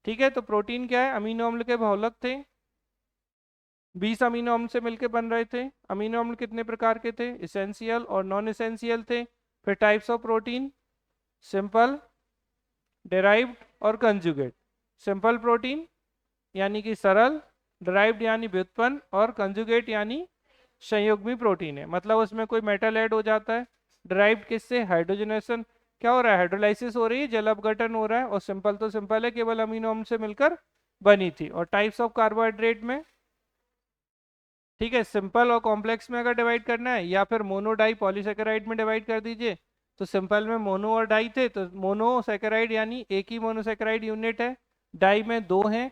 ठीक है, तो प्रोटीन क्या है? अमीनो अम्ल के बहुलक थे, 20 अमीनो अम्ल से मिलकर बन रहे थे। अमीनो अम्ल कितने प्रकार के थे? इसेंशियल और नॉन इसेंशियल थे। फिर types of protein, simple, derived और कंजुगेट। सिंपल प्रोटीन यानी कि सरल, डिराइव्ड यानी व्युत्पन्न, और कंजुगेट यानी संयुग्मी प्रोटीन है, मतलब उसमें कोई मेटल ऐड हो जाता है। डिराइव्ड किससे? हाइड्रोजनेशन, क्या हो रहा है, हाइड्रोलाइसिस हो रही है, जल अपघटन हो रहा है, और सिंपल तो सिंपल है, केवल अमीनो अम्ल से मिलकर बनी थी। और टाइप्स ऑफ कार्बोहाइड्रेट में, ठीक है, सिंपल और कॉम्प्लेक्स में अगर डिवाइड करना है, या फिर मोनो डाई पॉलीसेकेराइड में डिवाइड कर दीजिए। तो सिंपल में मोनो और डाई थे, तो मोनोसेकेराइड यानी एक ही मोनोसेकेराइड यूनिट है, डाई में दो हैं।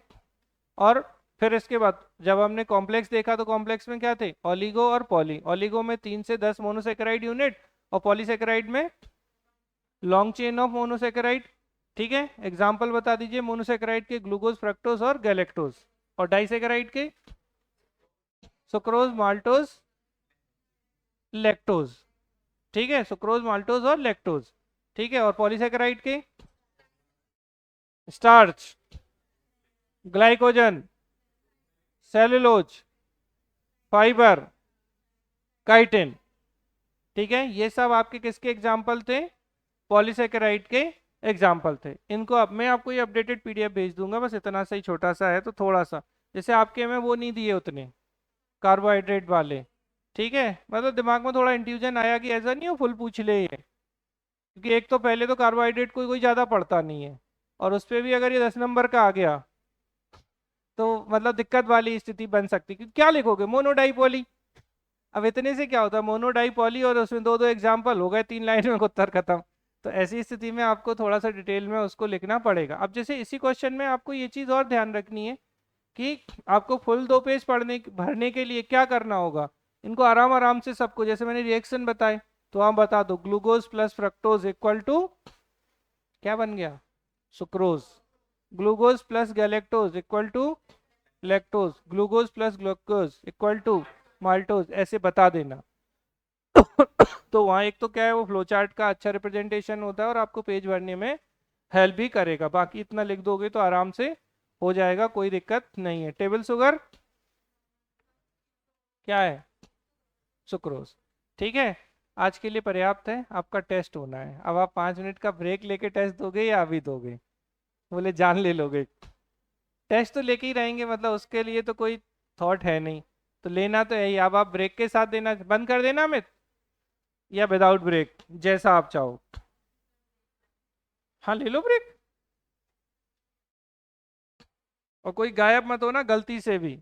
और फिर इसके बाद जब हमने कॉम्प्लेक्स देखा तो कॉम्प्लेक्स में क्या थे, ओलिगो और पॉली। ओलिगो में 3 से 10 मोनोसेकेराइड यूनिट, और पॉलीसेकेराइड में लॉन्ग चेन ऑफ मोनोसेकेराइड। ठीक है, एग्जाम्पल बता दीजिए मोनोसेकेराइड के, ग्लूकोज, फ्रक्टोज और गैलेक्टोज। और डाइसेकेराइड के, सुक्रोज, माल्टोज, लैक्टोज। ठीक है, सुक्रोज, माल्टोज और लैक्टोज। ठीक है, और पॉलीसेकेराइड के, starch, glycogen, cellulose, fibre, chitin. ठीक है, ये सब आपके किसके एग्जाम्पल थे, पॉलीसेकेराइड के एग्जाम्पल थे। इनको अब मैं आपको ये अपडेटेड पीडीएफ भेज दूंगा, बस इतना सा ही छोटा सा है, तो थोड़ा सा जैसे आपके में वो नहीं दिए उतने कार्बोहाइड्रेट वाले। ठीक है, मतलब दिमाग में थोड़ा इंट्यूजन आया कि ऐसा नहीं हो फुल पूछ ले ये, क्योंकि एक तो पहले तो कार्बोहाइड्रेट कोई ज़्यादा पढ़ता नहीं है, और उस पर भी अगर ये 10 नंबर का आ गया तो मतलब दिक्कत वाली स्थिति बन सकती है, क्योंकि क्या लिखोगे, मोनोडाइपॉली। अब इतने से क्या होता है, मोनोडाइपॉली, और उसमें दो दो एग्जाम्पल हो गए, 3 लाइन में उत्तर खत्म। तो ऐसी स्थिति में आपको थोड़ा सा डिटेल में उसको लिखना पड़ेगा। अब जैसे इसी क्वेश्चन में आपको ये चीज़ और ध्यान रखनी है कि आपको फुल 2 पेज पढ़ने भरने के लिए क्या करना होगा, इनको आराम आराम से सबको, जैसे मैंने रिएक्शन बताए, तो आप बता दो glucose plus fructose equal to क्या बन गया, sucrose. Glucose plus galactose equal to lactose. Glucose plus glucose equal to maltose, ऐसे बता देना। तो वहाँ एक तो क्या है, वो फ्लो चार्ट का अच्छा रिप्रेजेंटेशन होता है और आपको पेज भरने में हेल्प भी करेगा। बाकी इतना लिख दोगे तो आराम से हो जाएगा, कोई दिक्कत नहीं है। टेबल शुगर क्या है, सुक्रोज। ठीक है, आज के लिए पर्याप्त है, आपका टेस्ट होना है। अब आप 5 मिनट का ब्रेक लेके टेस्ट दोगे या अभी दोगे, बोले जान ले लोगे। टेस्ट तो लेके ही रहेंगे, मतलब उसके लिए तो कोई थॉट है नहीं, तो लेना तो है ही। अब आप ब्रेक के साथ देना, बंद कर देना अमित, या विदाउट ब्रेक, जैसा आप चाहो। हाँ ले लो ब्रेक, और कोई गायब मत होना गलती से भी।